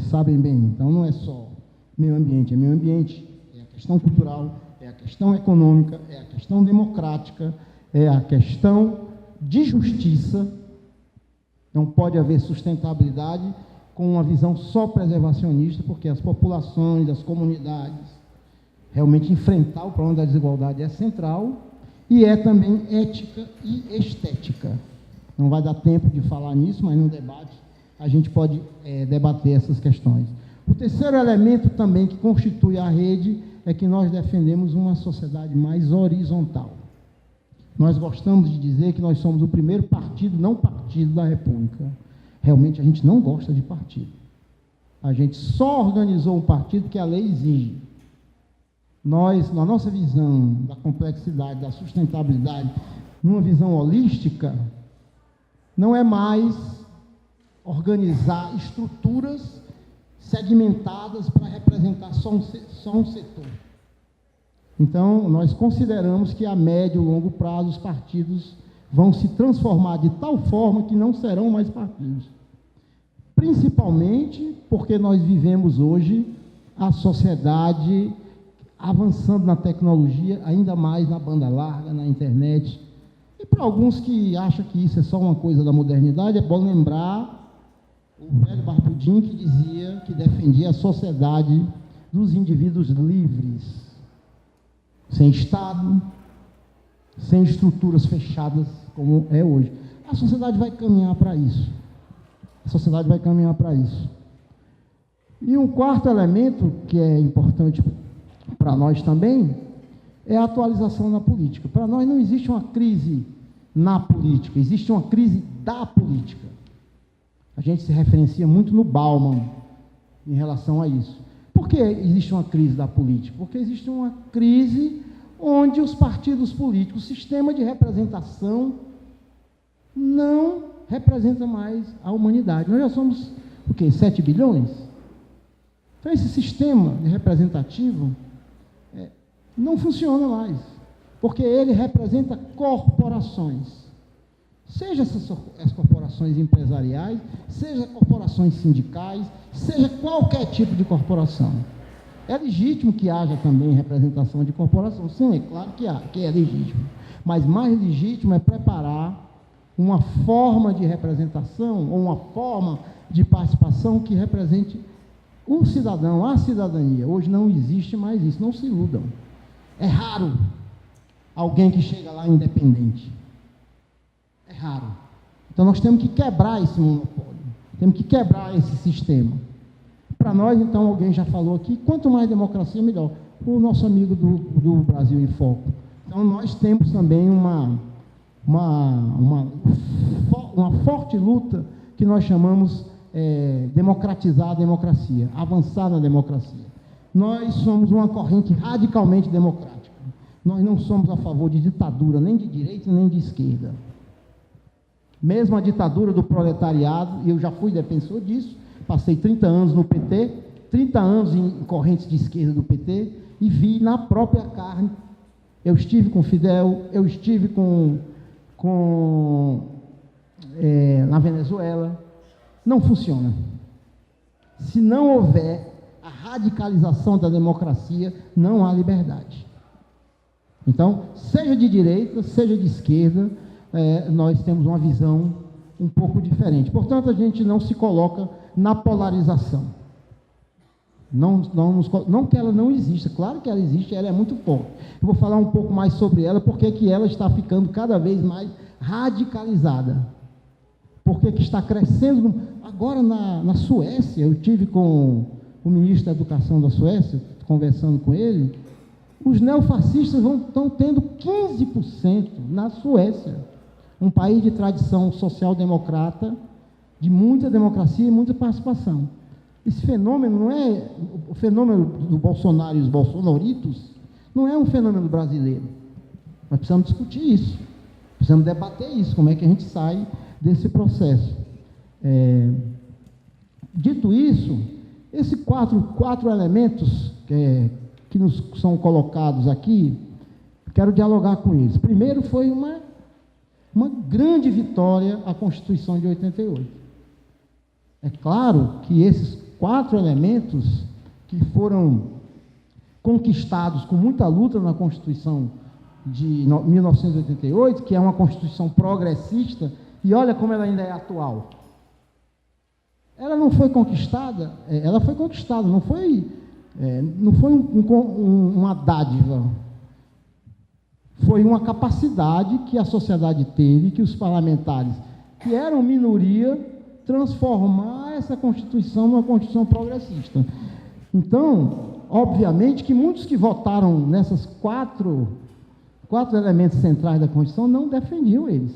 sabem bem. Então, não é só meio ambiente, é a questão cultural, é a questão econômica, é a questão democrática, é a questão de justiça. Não pode haver sustentabilidade com uma visão só preservacionista, porque as populações, as comunidades, realmente enfrentar o problema da desigualdade é central, e é também ética e estética. Não vai dar tempo de falar nisso, mas no debate a gente pode debater essas questões. O terceiro elemento também que constitui a rede é que nós defendemos uma sociedade mais horizontal. Nós gostamos de dizer que nós somos o primeiro partido, não partido da República. Realmente a gente não gosta de partido. A gente só organizou um partido que a lei exige. Nós, na nossa visão da complexidade, da sustentabilidade, numa visão holística, não é mais organizar estruturas segmentadas para representar só um setor. Então, nós consideramos que a médio e longo prazo os partidos vão se transformar de tal forma que não serão mais partidos. Principalmente porque nós vivemos hoje a sociedade avançando na tecnologia, ainda mais na banda larga, na internet. E para alguns que acham que isso é só uma coisa da modernidade, é bom lembrar o velho Barbudinho que dizia que defendia a sociedade dos indivíduos livres, sem Estado, sem estruturas fechadas como é hoje. A sociedade vai caminhar para isso. A sociedade vai caminhar para isso. E um quarto elemento que é importante para nós também é a atualização na política. Para nós não existe uma crise na política, existe uma crise da política. A gente se referencia muito no Bauman em relação a isso. Por que existe uma crise da política? Porque existe uma crise onde os partidos políticos, o sistema de representação, não representa mais a humanidade. Nós já somos, 7 bilhões? Então, esse sistema representativo não funciona mais, porque ele representa corporações. Seja as corporações empresariais, seja corporações sindicais, seja qualquer tipo de corporação. É legítimo que haja também representação de corporação. Sim, é claro que é legítimo. Mas mais legítimo é preparar uma forma de representação ou uma forma de participação que represente o cidadão, a cidadania. Hoje não existe mais isso, não se iludam. É raro alguém que chega lá independente. É raro. Então nós temos que quebrar esse monopólio, temos que quebrar esse sistema. Para nós, então, alguém já falou aqui, quanto mais democracia, melhor. O nosso amigo do Brasil em Foco. Então nós temos também uma forte luta que nós chamamos democratizar a democracia, avançar na democracia. Nós somos uma corrente radicalmente democrática. Nós não somos a favor de ditadura, nem de direita, nem de esquerda. Mesmo a ditadura do proletariado, e eu já fui defensor disso, passei 30 anos no PT, 30 anos em correntes de esquerda do PT, e vi na própria carne. Eu estive com Fidel, eu estive na Venezuela. Não funciona. Se não houver a radicalização da democracia, não há liberdade. Então, seja de direita, seja de esquerda, nós temos uma visão um pouco diferente. Portanto, a gente não se coloca na polarização. Não que ela não exista, claro que ela existe, ela é muito forte. Eu vou falar um pouco mais sobre ela, porque que ela está ficando cada vez mais radicalizada. Porque que está crescendo. Agora, na Suécia, eu tive com o ministro da Educação da Suécia, conversando com ele, os neofascistas estão tendo 15% na Suécia, um país de tradição social-democrata, de muita democracia e muita participação. Esse fenômeno não é o fenômeno do Bolsonaro e os bolsonaritos, não é um fenômeno brasileiro. Nós precisamos discutir isso, precisamos debater isso, como é que a gente sai desse processo. Dito isso, esses quatro elementos que nos são colocados aqui, quero dialogar com eles. Primeiro, foi uma grande vitória a Constituição de 88. É claro que esses 4 elementos que foram conquistados com muita luta na Constituição de 1988, que é uma Constituição progressista, e olha como ela ainda é atual. Ela não foi conquistada, ela foi conquistada, não foi uma dádiva. Foi uma capacidade que a sociedade teve, que os parlamentares, que eram minoria, transformar essa Constituição numa Constituição progressista. Então, obviamente que muitos que votaram nessas quatro elementos centrais da Constituição não defendiam eles.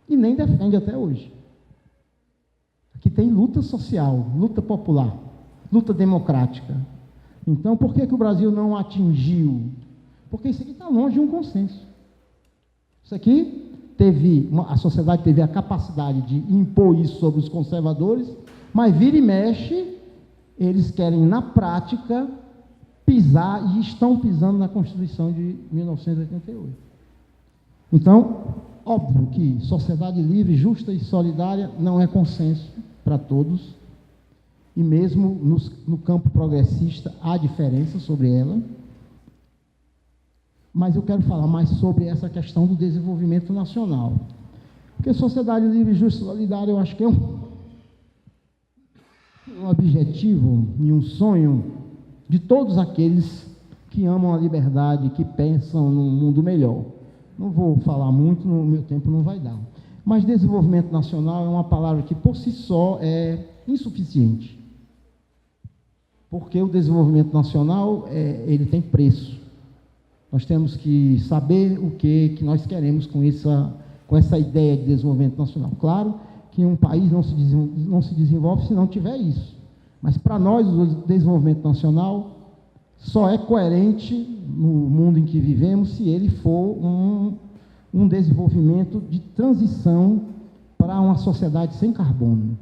E nem defende até hoje. Aqui tem luta social, luta popular, luta democrática. Então, por que o Brasil não atingiu? Porque isso aqui está longe de um consenso. Isso aqui a sociedade teve a capacidade de impor isso sobre os conservadores, mas vira e mexe, eles querem, na prática, pisar, e estão pisando na Constituição de 1988. Então, óbvio que sociedade livre, justa e solidária não é consenso para todos, e mesmo no campo progressista há diferença sobre ela, mas eu quero falar mais sobre essa questão do desenvolvimento nacional. Porque sociedade livre, justa e solidária, eu acho que é um objetivo e um sonho de todos aqueles que amam a liberdade, que pensam num mundo melhor. Não vou falar muito, no meu tempo não vai dar. Mas desenvolvimento nacional é uma palavra que, por si só, é insuficiente. Porque o desenvolvimento nacional, ele tem preço. Nós temos que saber o que nós queremos com essa ideia de desenvolvimento nacional. Claro que um país não se desenvolve se não tiver isso. Mas, para nós, o desenvolvimento nacional só é coerente no mundo em que vivemos se ele for um desenvolvimento de transição para uma sociedade sem carbono,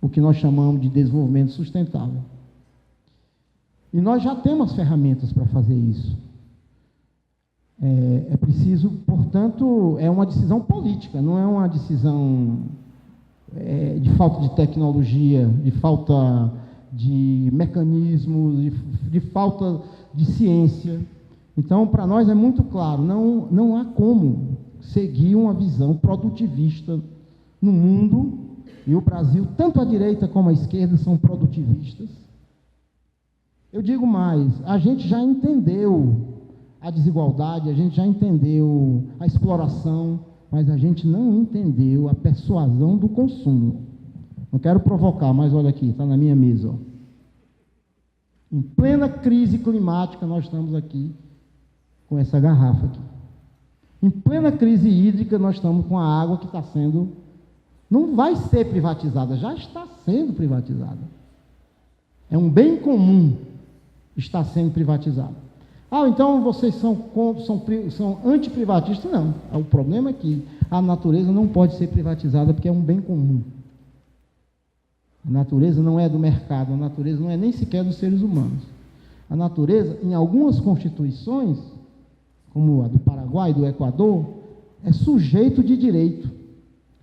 o que nós chamamos de desenvolvimento sustentável. E nós já temos ferramentas para fazer isso. É preciso, portanto, é uma decisão política, não é uma decisão de falta de tecnologia, de falta de mecanismos, de falta de ciência. Então, para nós é muito claro, não há como seguir uma visão produtivista no mundo, e o Brasil, tanto a direita como a esquerda, são produtivistas. Eu digo mais, a gente já entendeu a desigualdade, a gente já entendeu a exploração, mas a gente não entendeu a persuasão do consumo. Não quero provocar, mas olha aqui, está na minha mesa. Ó. Em plena crise climática, nós estamos aqui com essa garrafa aqui. Em plena crise hídrica, nós estamos com a água que está sendo... Não vai ser privatizada, já está sendo privatizada. É um bem comum, está sendo privatizado. Ah, então vocês são antiprivatistas? Não. O problema é que a natureza não pode ser privatizada porque é um bem comum. A natureza não é do mercado, a natureza não é nem sequer dos seres humanos. A natureza, em algumas constituições, como a do Paraguai e do Equador, é sujeito de direito.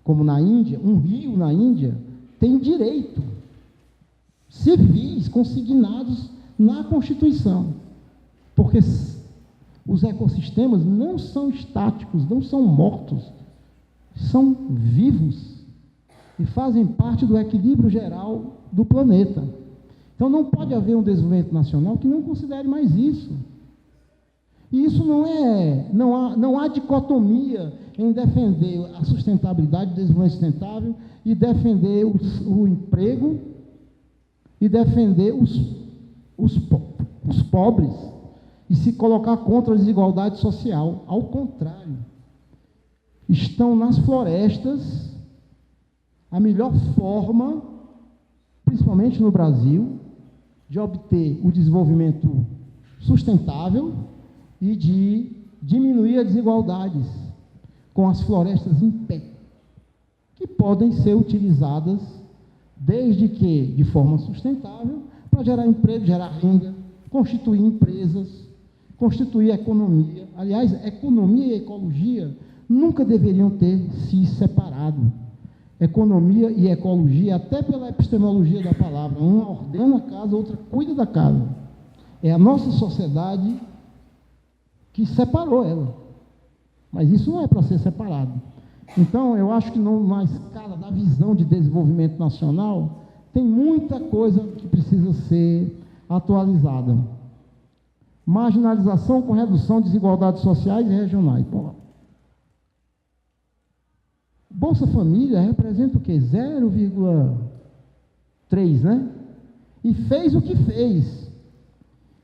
Como na Índia, um rio na Índia tem direito civis consignados na Constituição. Porque os ecossistemas não são estáticos, não são mortos, são vivos e fazem parte do equilíbrio geral do planeta. Então não pode haver um desenvolvimento nacional que não considere mais isso. E isso não há dicotomia em defender a sustentabilidade, o desenvolvimento sustentável, e defender o emprego, e defender os pobres, e se colocar contra a desigualdade social. Ao contrário, estão nas florestas a melhor forma, principalmente no Brasil, de obter o desenvolvimento sustentável e de diminuir as desigualdades, com as florestas em pé, que podem ser utilizadas desde que de forma sustentável, para gerar emprego, gerar renda, constituir empresas, constituir economia. Aliás, economia e ecologia nunca deveriam ter se separado. Economia e ecologia, até pela epistemologia da palavra, uma ordena a casa, a outra cuida da casa. É a nossa sociedade que separou ela. Mas isso não é para ser separado. Então, eu acho que na escala da visão de desenvolvimento nacional, tem muita coisa que precisa ser atualizada. Marginalização com redução de desigualdades sociais e regionais. Pô, Bolsa Família representa o quê? 0,3, né? E fez o que fez.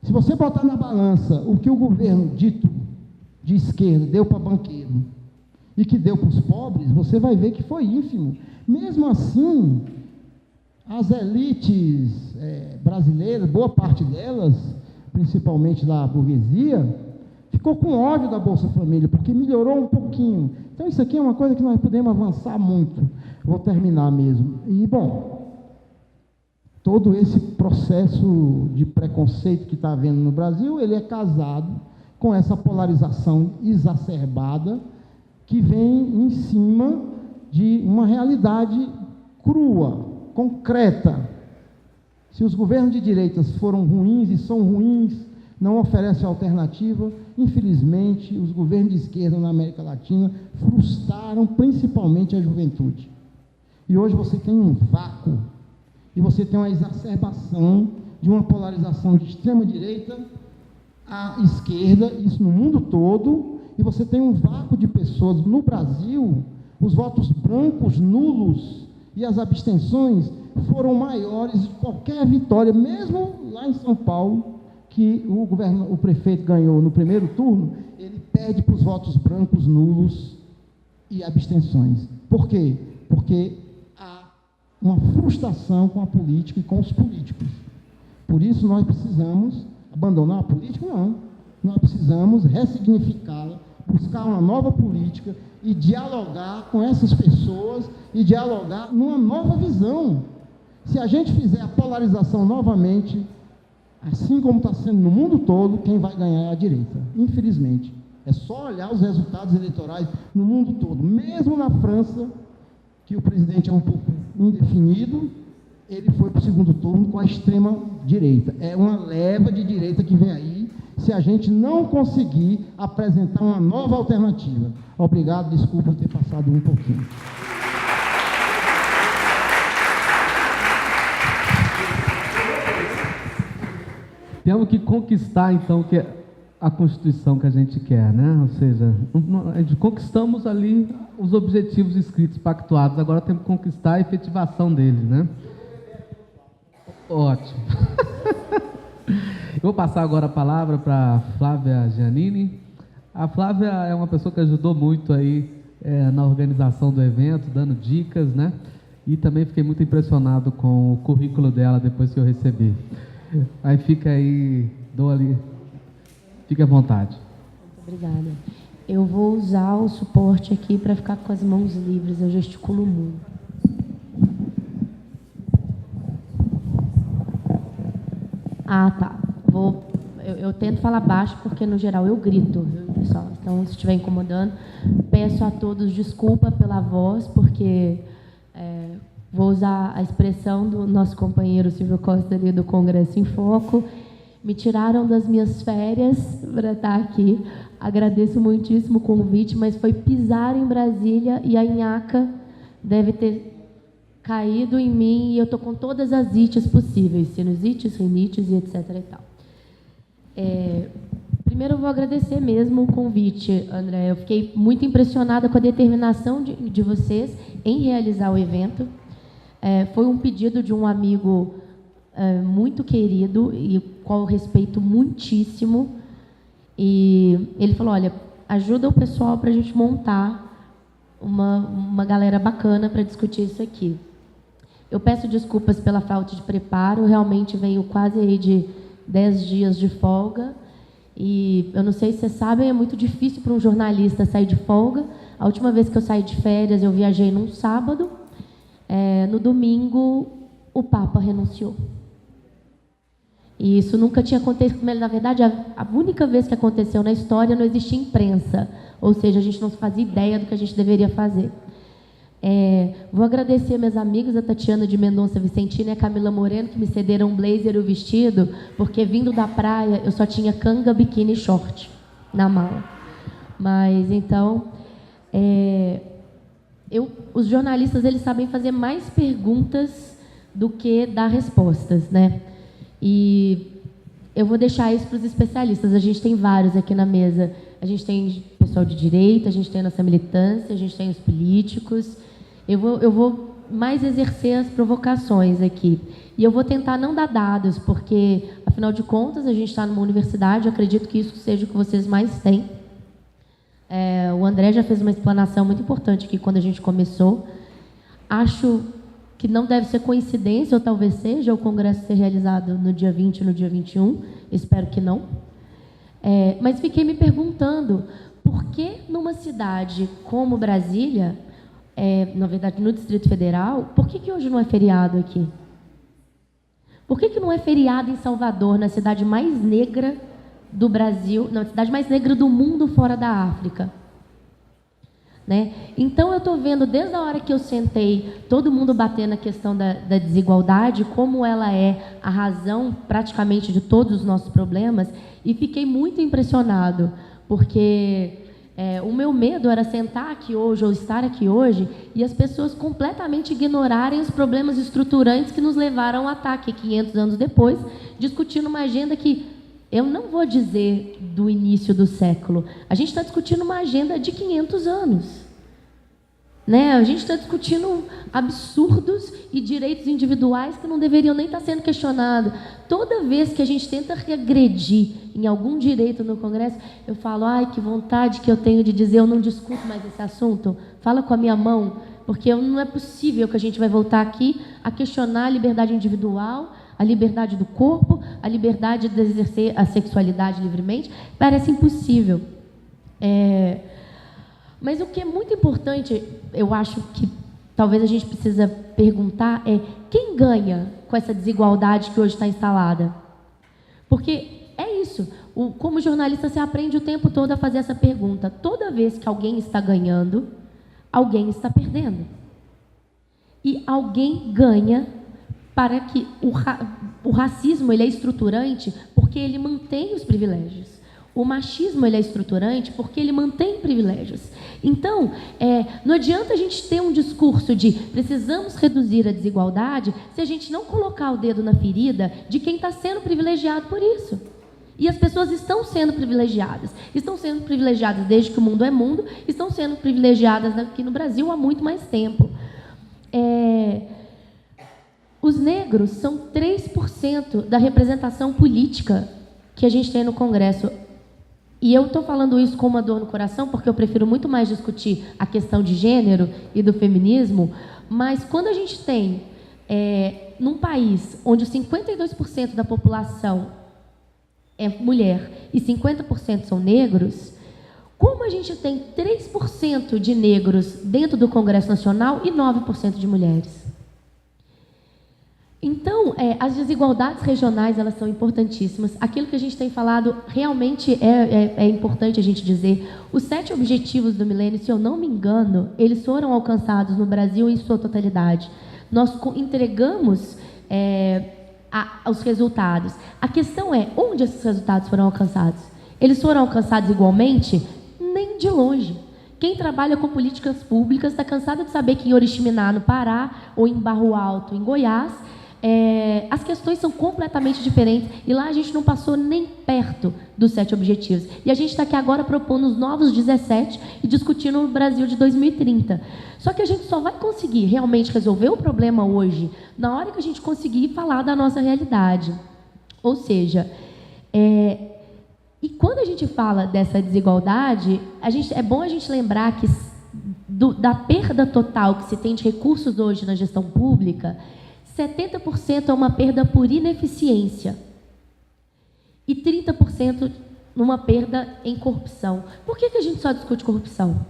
Se você botar na balança o que o governo dito de esquerda deu para banqueiro e que deu para os pobres, você vai ver que foi ínfimo. Mesmo assim, as elites brasileiras, boa parte delas, principalmente da burguesia, ficou com ódio da Bolsa Família, porque melhorou um pouquinho. Então, isso aqui é uma coisa que nós podemos avançar muito. Vou terminar mesmo. E, bom, todo esse processo de preconceito que está havendo no Brasil, ele é casado com essa polarização exacerbada que vem em cima de uma realidade crua, concreta. Se os governos de direitas foram ruins e são ruins, não oferecem alternativa, infelizmente, os governos de esquerda na América Latina frustraram principalmente a juventude. E hoje você tem um vácuo, e você tem uma exacerbação de uma polarização de extrema-direita à esquerda, isso no mundo todo, e você tem um vácuo de pessoas. No Brasil, os votos brancos, nulos e as abstenções foram maiores de qualquer vitória, mesmo lá em São Paulo, que o prefeito ganhou no primeiro turno, ele perde para os votos brancos, nulos e abstenções. Por quê? Porque há uma frustração com a política e com os políticos. Por isso nós precisamos abandonar a política? Não. Nós precisamos ressignificá-la, buscar uma nova política e dialogar com essas pessoas e dialogar numa nova visão. Se a gente fizer a polarização novamente, assim como está sendo no mundo todo, quem vai ganhar é a direita, infelizmente. É só olhar os resultados eleitorais no mundo todo. Mesmo na França, que o presidente é um pouco indefinido, ele foi para o segundo turno com a extrema-direita. É uma leva de direita que vem aí se a gente não conseguir apresentar uma nova alternativa. Obrigado, desculpa ter passado um pouquinho.
Temos que conquistar, então, que a Constituição que a gente quer, né? Ou seja, conquistamos ali os objetivos escritos, pactuados, agora temos que conquistar a efetivação deles, né? Ótimo. Eu vou passar agora a palavra para a Flávia Giannini. A Flávia é uma pessoa que ajudou muito aí na organização do evento, dando dicas, né? E também fiquei muito impressionado com o currículo dela depois que eu recebi. Aí fica aí, dou ali, fique à vontade.
Muito obrigada. Eu vou usar o suporte aqui para ficar com as mãos livres, eu gesticulo muito. Ah, tá. Eu tento falar baixo porque, no geral, eu grito, viu, pessoal? Então, se estiver incomodando, peço a todos desculpa pela voz, porque vou usar a expressão do nosso companheiro Silvio Costa ali do Congresso em Foco. Me tiraram das minhas férias para estar aqui. Agradeço muitíssimo o convite, mas foi pisar em Brasília e a nhaca deve ter caído em mim e eu estou com todas as ites possíveis, sinusites, rinites e etc. e tal. Primeiro eu vou agradecer mesmo o convite, André. Eu fiquei muito impressionada com a determinação de vocês em realizar o evento. Foi um pedido de um amigo muito querido e qual eu respeito muitíssimo. E ele falou, olha, ajuda o pessoal para a gente montar uma galera bacana para discutir isso aqui. Eu peço desculpas pela falta de preparo, eu realmente venho quase aí de 10 dias de folga, e eu não sei se vocês sabem, é muito difícil para um jornalista sair de folga. A última vez que eu saí de férias, eu viajei num sábado, no domingo, o Papa renunciou. E isso nunca tinha acontecido, na verdade, a única vez que aconteceu na história não existia imprensa, ou seja, a gente não fazia ideia do que a gente deveria fazer. Vou agradecer meus amigos, a Tatiana de Mendonça Vicentina e a Camila Moreno, que me cederam um blazer e o vestido, porque vindo da praia eu só tinha canga, biquíni e short na mala. Mas, então, os jornalistas, eles sabem fazer mais perguntas do que dar respostas, né? E eu vou deixar isso para os especialistas. A gente tem vários aqui na mesa. A gente tem pessoal de direita, a gente tem a nossa militância, a gente tem os políticos. Eu vou mais exercer as provocações aqui. E eu vou tentar não dar dados, porque, afinal de contas, a gente está numa universidade, eu acredito que isso seja o que vocês mais têm. O André já fez uma explanação muito importante aqui quando a gente começou. Acho que não deve ser coincidência, ou talvez seja, o congresso ser realizado no dia 20 e no dia 21. Espero que não. Mas fiquei me perguntando, por que numa cidade como Brasília, na verdade no Distrito Federal, por que hoje não é feriado aqui? Por que não é feriado em Salvador, na cidade mais negra do Brasil, na cidade mais negra do mundo fora da África? Né? Então, eu estou vendo, desde a hora que eu sentei, todo mundo bater na questão da desigualdade, como ela é a razão praticamente de todos os nossos problemas, e fiquei muito impressionado, porque o meu medo era sentar aqui hoje, ou estar aqui hoje, e as pessoas completamente ignorarem os problemas estruturantes que nos levaram ao ataque 500 anos depois, discutindo uma agenda que eu não vou dizer do início do século. A gente está discutindo uma agenda de 500 anos. Né? A gente está discutindo absurdos e direitos individuais que não deveriam nem estar sendo questionados. Toda vez que a gente tenta regredir em algum direito no Congresso, eu falo, ai, que vontade que eu tenho de dizer, eu não discuto mais esse assunto. Fala com a minha mão, porque não é possível que a gente vai voltar aqui a questionar a liberdade individual, a liberdade do corpo, a liberdade de exercer a sexualidade livremente. Parece impossível. Mas o que é muito importante, eu acho que talvez a gente precisa perguntar quem ganha com essa desigualdade que hoje está instalada? Porque é isso. Como jornalista, você aprende o tempo todo a fazer essa pergunta. Toda vez que alguém está ganhando, alguém está perdendo. E alguém ganha para que o racismo ele é estruturante, porque porque ele mantém os privilégios. O machismo ele é estruturante porque ele mantém privilégios. Então, não adianta a gente ter um discurso de precisamos reduzir a desigualdade se a gente não colocar o dedo na ferida de quem está sendo privilegiado por isso. E as pessoas estão sendo privilegiadas. Estão sendo privilegiadas desde que o mundo é mundo, estão sendo privilegiadas aqui no Brasil há muito mais tempo. Os negros são 3% da representação política que a gente tem no Congresso. E eu estou falando isso com uma dor no coração, porque eu prefiro muito mais discutir a questão de gênero e do feminismo, mas quando a gente tem, num país onde 52% da população é mulher e 50% são negros, como a gente tem 3% de negros dentro do Congresso Nacional e 9% de mulheres? Então, as desigualdades regionais, elas são importantíssimas. Aquilo que a gente tem falado realmente é importante a gente dizer. Os 7 objetivos do milênio, se eu não me engano, eles foram alcançados no Brasil em sua totalidade. Nós entregamos os resultados. A questão é, onde esses resultados foram alcançados? Eles foram alcançados igualmente? Nem de longe. Quem trabalha com políticas públicas está cansado de saber que em Oriximiná, no Pará, ou em Barro Alto, em Goiás, as questões são completamente diferentes e lá a gente não passou nem perto dos 7 objetivos. E a gente está aqui agora propondo os novos 17 e discutindo o Brasil de 2030. Só que a gente só vai conseguir realmente resolver o problema hoje na hora que a gente conseguir falar da nossa realidade. Ou seja, e quando a gente fala dessa desigualdade, é bom a gente lembrar que da perda total que se tem de recursos hoje na gestão pública, 70% é uma perda por ineficiência e 30% numa perda em corrupção. Por que a gente só discute corrupção?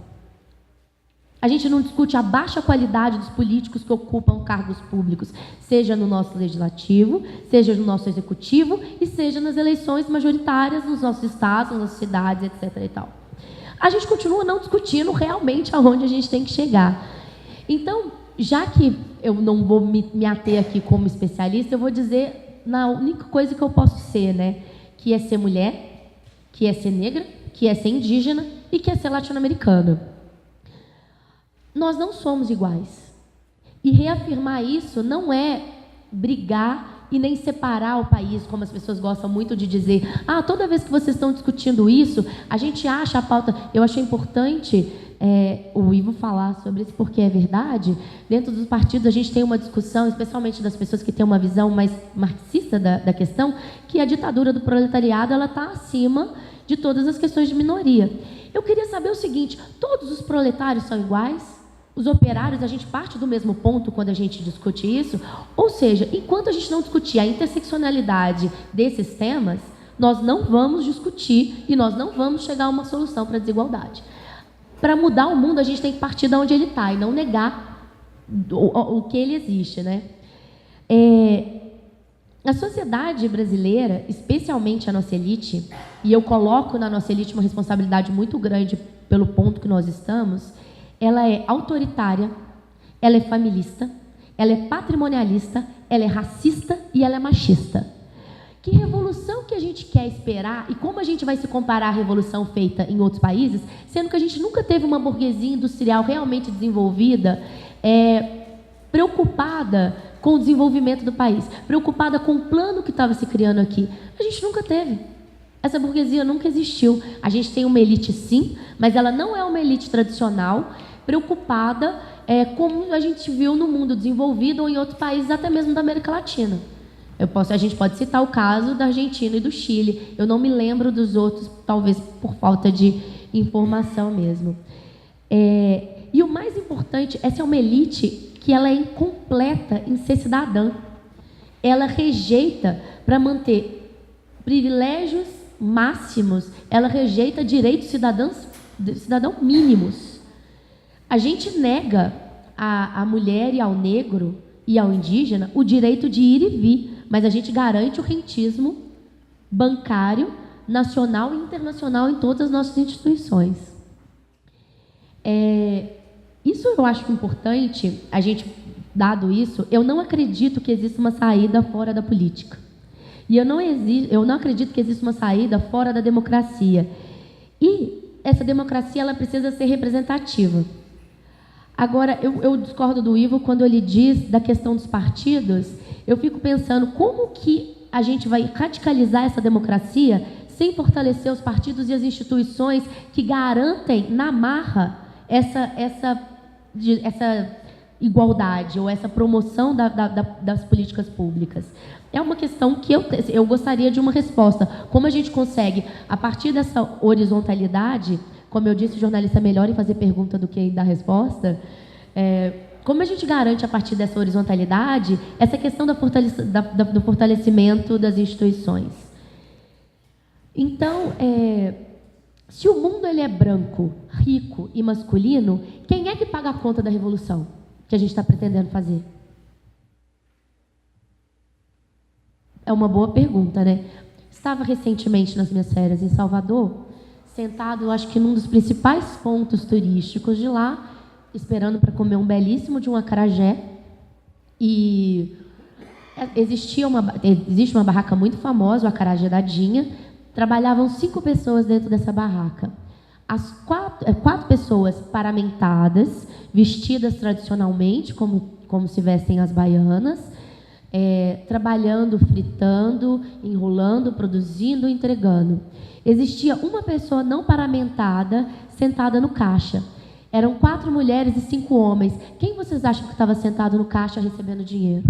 A gente não discute a baixa qualidade dos políticos que ocupam cargos públicos, seja no nosso legislativo, seja no nosso executivo e seja nas eleições majoritárias nos nossos estados, nas nossas cidades, etc. e tal. A gente continua não discutindo realmente aonde a gente tem que chegar. Então, já que eu não vou me ater aqui como especialista, eu vou dizer na única coisa que eu posso ser, né? Que é ser mulher, que é ser negra, que é ser indígena e que é ser latino-americana. Nós não somos iguais. E reafirmar isso não é brigar e nem separar o país, como as pessoas gostam muito de dizer. Toda vez que vocês estão discutindo isso, a gente acha a pauta... Eu achei importante... o Ivo falar sobre isso, porque é verdade. Dentro dos partidos a gente tem uma discussão, especialmente das pessoas que têm uma visão mais marxista da questão, que a ditadura do proletariado está acima de todas as questões de minoria. Eu queria saber o seguinte: todos os proletários são iguais? Os operários, a gente parte do mesmo ponto quando a gente discute isso? Ou seja, enquanto a gente não discutir a interseccionalidade desses temas, nós não vamos discutir e nós não vamos chegar a uma solução para a desigualdade. Para mudar o mundo, a gente tem que partir de onde ele está e não negar o que ele existe, né? A sociedade brasileira, especialmente a nossa elite, e eu coloco na nossa elite uma responsabilidade muito grande pelo ponto que nós estamos, ela é autoritária, ela é familista, ela é patrimonialista, ela é racista e ela é machista. Que revolução que a gente quer esperar e como a gente vai se comparar à revolução feita em outros países, sendo que a gente nunca teve uma burguesia industrial realmente desenvolvida, preocupada com o desenvolvimento do país, preocupada com o plano que estava se criando aqui. A gente nunca teve. Essa burguesia nunca existiu. A gente tem uma elite, sim, mas ela não é uma elite tradicional, preocupada como a gente viu no mundo desenvolvido ou em outros países, até mesmo da América Latina. A gente pode citar o caso da Argentina e do Chile. Eu não me lembro dos outros, talvez por falta de informação mesmo. E o mais importante, essa é uma elite que ela é incompleta em ser cidadã. Ela rejeita, para manter privilégios máximos, ela rejeita direitos cidadão mínimos. A gente nega à mulher e ao negro e ao indígena o direito de ir e vir, mas a gente garante o rentismo bancário, nacional e internacional em todas as nossas instituições. Isso eu acho importante, a gente, dado isso, eu não acredito que exista uma saída fora da política. E eu não acredito que exista uma saída fora da democracia. E essa democracia ela precisa ser representativa. Agora, eu discordo do Ivo quando ele diz da questão dos partidos. Eu fico pensando como que a gente vai radicalizar essa democracia sem fortalecer os partidos e as instituições que garantem na marra essa igualdade ou essa promoção das políticas públicas. É uma questão que eu gostaria de uma resposta. Como a gente consegue, a partir dessa horizontalidade, como eu disse, o jornalista é melhor em fazer pergunta do que em dar resposta, como a gente garante, a partir dessa horizontalidade, essa questão do fortalecimento das instituições? Então, se o mundo ele é branco, rico e masculino, quem é que paga a conta da revolução que a gente está pretendendo fazer? É uma boa pergunta, né? Estava recentemente nas minhas férias em Salvador, sentado, acho que num dos principais pontos turísticos de lá, esperando para comer um belíssimo de um acarajé. E existe uma barraca muito famosa, o Acarajé da Dinha. Trabalhavam 5 pessoas dentro dessa barraca. As 4 pessoas paramentadas, vestidas tradicionalmente, como se vestem as baianas, trabalhando, fritando, enrolando, produzindo, entregando. Existia uma pessoa não paramentada sentada no caixa. Eram 4 mulheres e 5 homens. Quem vocês acham que estava sentado no caixa recebendo dinheiro?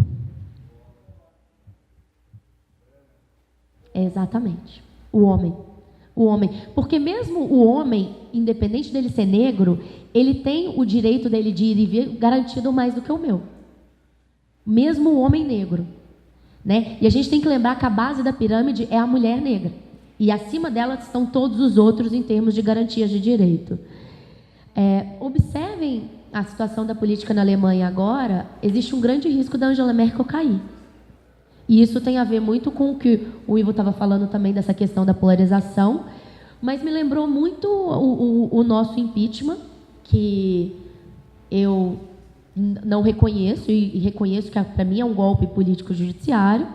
Exatamente. O homem. Porque mesmo o homem, independente dele ser negro, ele tem o direito dele de ir e vir garantido mais do que o meu. Mesmo o homem negro. Né? E a gente tem que lembrar que a base da pirâmide é a mulher negra. E acima dela estão todos os outros em termos de garantias de direito. Observem a situação da política na Alemanha agora. Existe um grande risco da Angela Merkel cair. E isso tem a ver muito com o que o Ivo estava falando também dessa questão da polarização, mas me lembrou muito o nosso impeachment, que eu não reconheço, e reconheço que para mim é um golpe político-judiciário.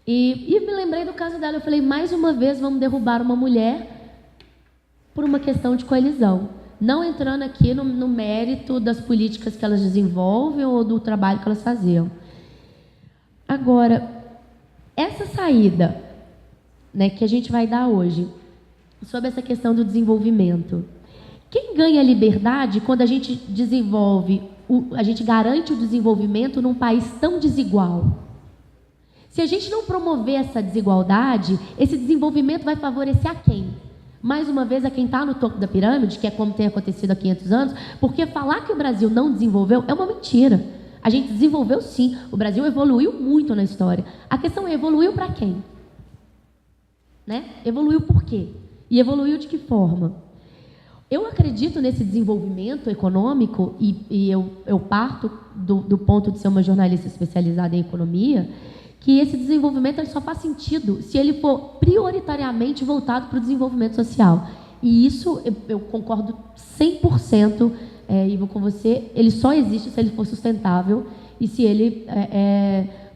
E me lembrei do caso dela. Eu falei, mais uma vez vamos derrubar uma mulher por uma questão de coalizão. Não entrando aqui no mérito das políticas que elas desenvolvem ou do trabalho que elas faziam. Agora, essa saída, né, que a gente vai dar hoje, sobre essa questão do desenvolvimento. Quem ganha liberdade quando a gente a gente garante o desenvolvimento num país tão desigual? Se a gente não promover essa desigualdade, esse desenvolvimento vai favorecer a quem? Mais uma vez, a quem está no topo da pirâmide, que é como tem acontecido há 500 anos, porque falar que o Brasil não desenvolveu é uma mentira. A gente desenvolveu sim, o Brasil evoluiu muito na história. A questão é, evoluiu para quem? Né? Evoluiu por quê? E evoluiu de que forma? Eu acredito nesse desenvolvimento econômico, e eu parto do ponto de ser uma jornalista especializada em economia, que esse desenvolvimento ele só faz sentido se ele for prioritariamente voltado para o desenvolvimento social. E isso eu concordo 100%, Ivo, com você. Ele só existe se ele for sustentável e se ele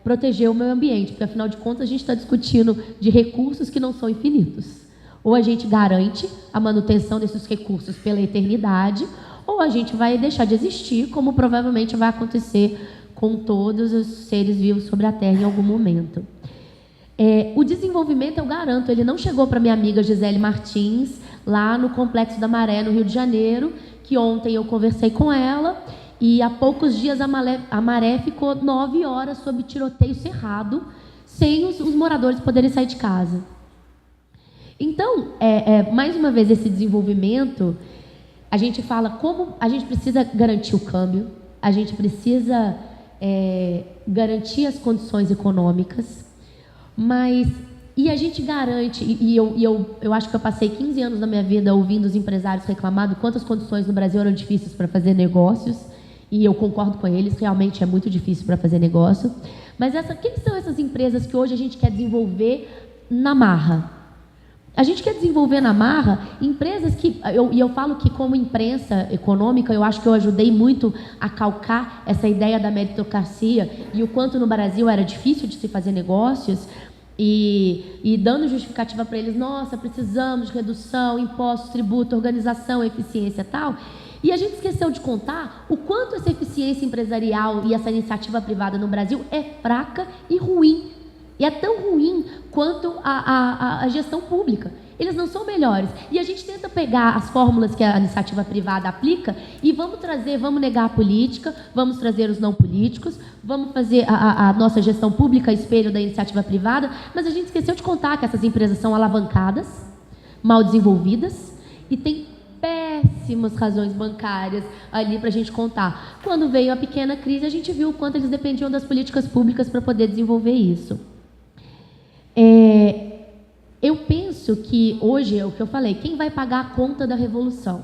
proteger o meio ambiente, porque afinal de contas a gente está discutindo de recursos que não são infinitos. Ou a gente garante a manutenção desses recursos pela eternidade, ou a gente vai deixar de existir, como provavelmente vai acontecer com todos os seres vivos sobre a Terra em algum momento. O desenvolvimento, eu garanto, ele não chegou para minha amiga Gisele Martins, lá no Complexo da Maré, no Rio de Janeiro, que ontem eu conversei com ela, e há poucos dias a Maré ficou 9 horas sob tiroteio cerrado, sem os moradores poderem sair de casa. Então, mais uma vez, esse desenvolvimento, a gente fala como a gente precisa garantir o câmbio, a gente precisa garantir as condições econômicas, e a gente garante, eu acho que eu passei 15 anos da minha vida ouvindo os empresários reclamar de quantas condições no Brasil eram difíceis para fazer negócios, e eu concordo com eles, realmente é muito difícil para fazer negócio. Mas quem são essas empresas que hoje a gente quer desenvolver na marra? A gente quer desenvolver na marra empresas que... eu falo que, como imprensa econômica, eu acho que eu ajudei muito a calcar essa ideia da meritocracia e o quanto no Brasil era difícil de se fazer negócios. e dando justificativa para eles, nossa, precisamos de redução, impostos, tributo, organização, eficiência e tal. E a gente esqueceu de contar o quanto essa eficiência empresarial e essa iniciativa privada no Brasil é fraca e ruim. E é tão ruim quanto a gestão pública. Eles não são melhores. E a gente tenta pegar as fórmulas que a iniciativa privada aplica e vamos negar a política, vamos trazer os não políticos, vamos fazer a nossa gestão pública espelho da iniciativa privada, mas a gente esqueceu de contar que essas empresas são alavancadas, mal desenvolvidas e tem péssimas razões bancárias ali para a gente contar. Quando veio a pequena crise, a gente viu o quanto eles dependiam das políticas públicas para poder desenvolver isso. Eu penso que hoje é o que eu falei, quem vai pagar a conta da revolução?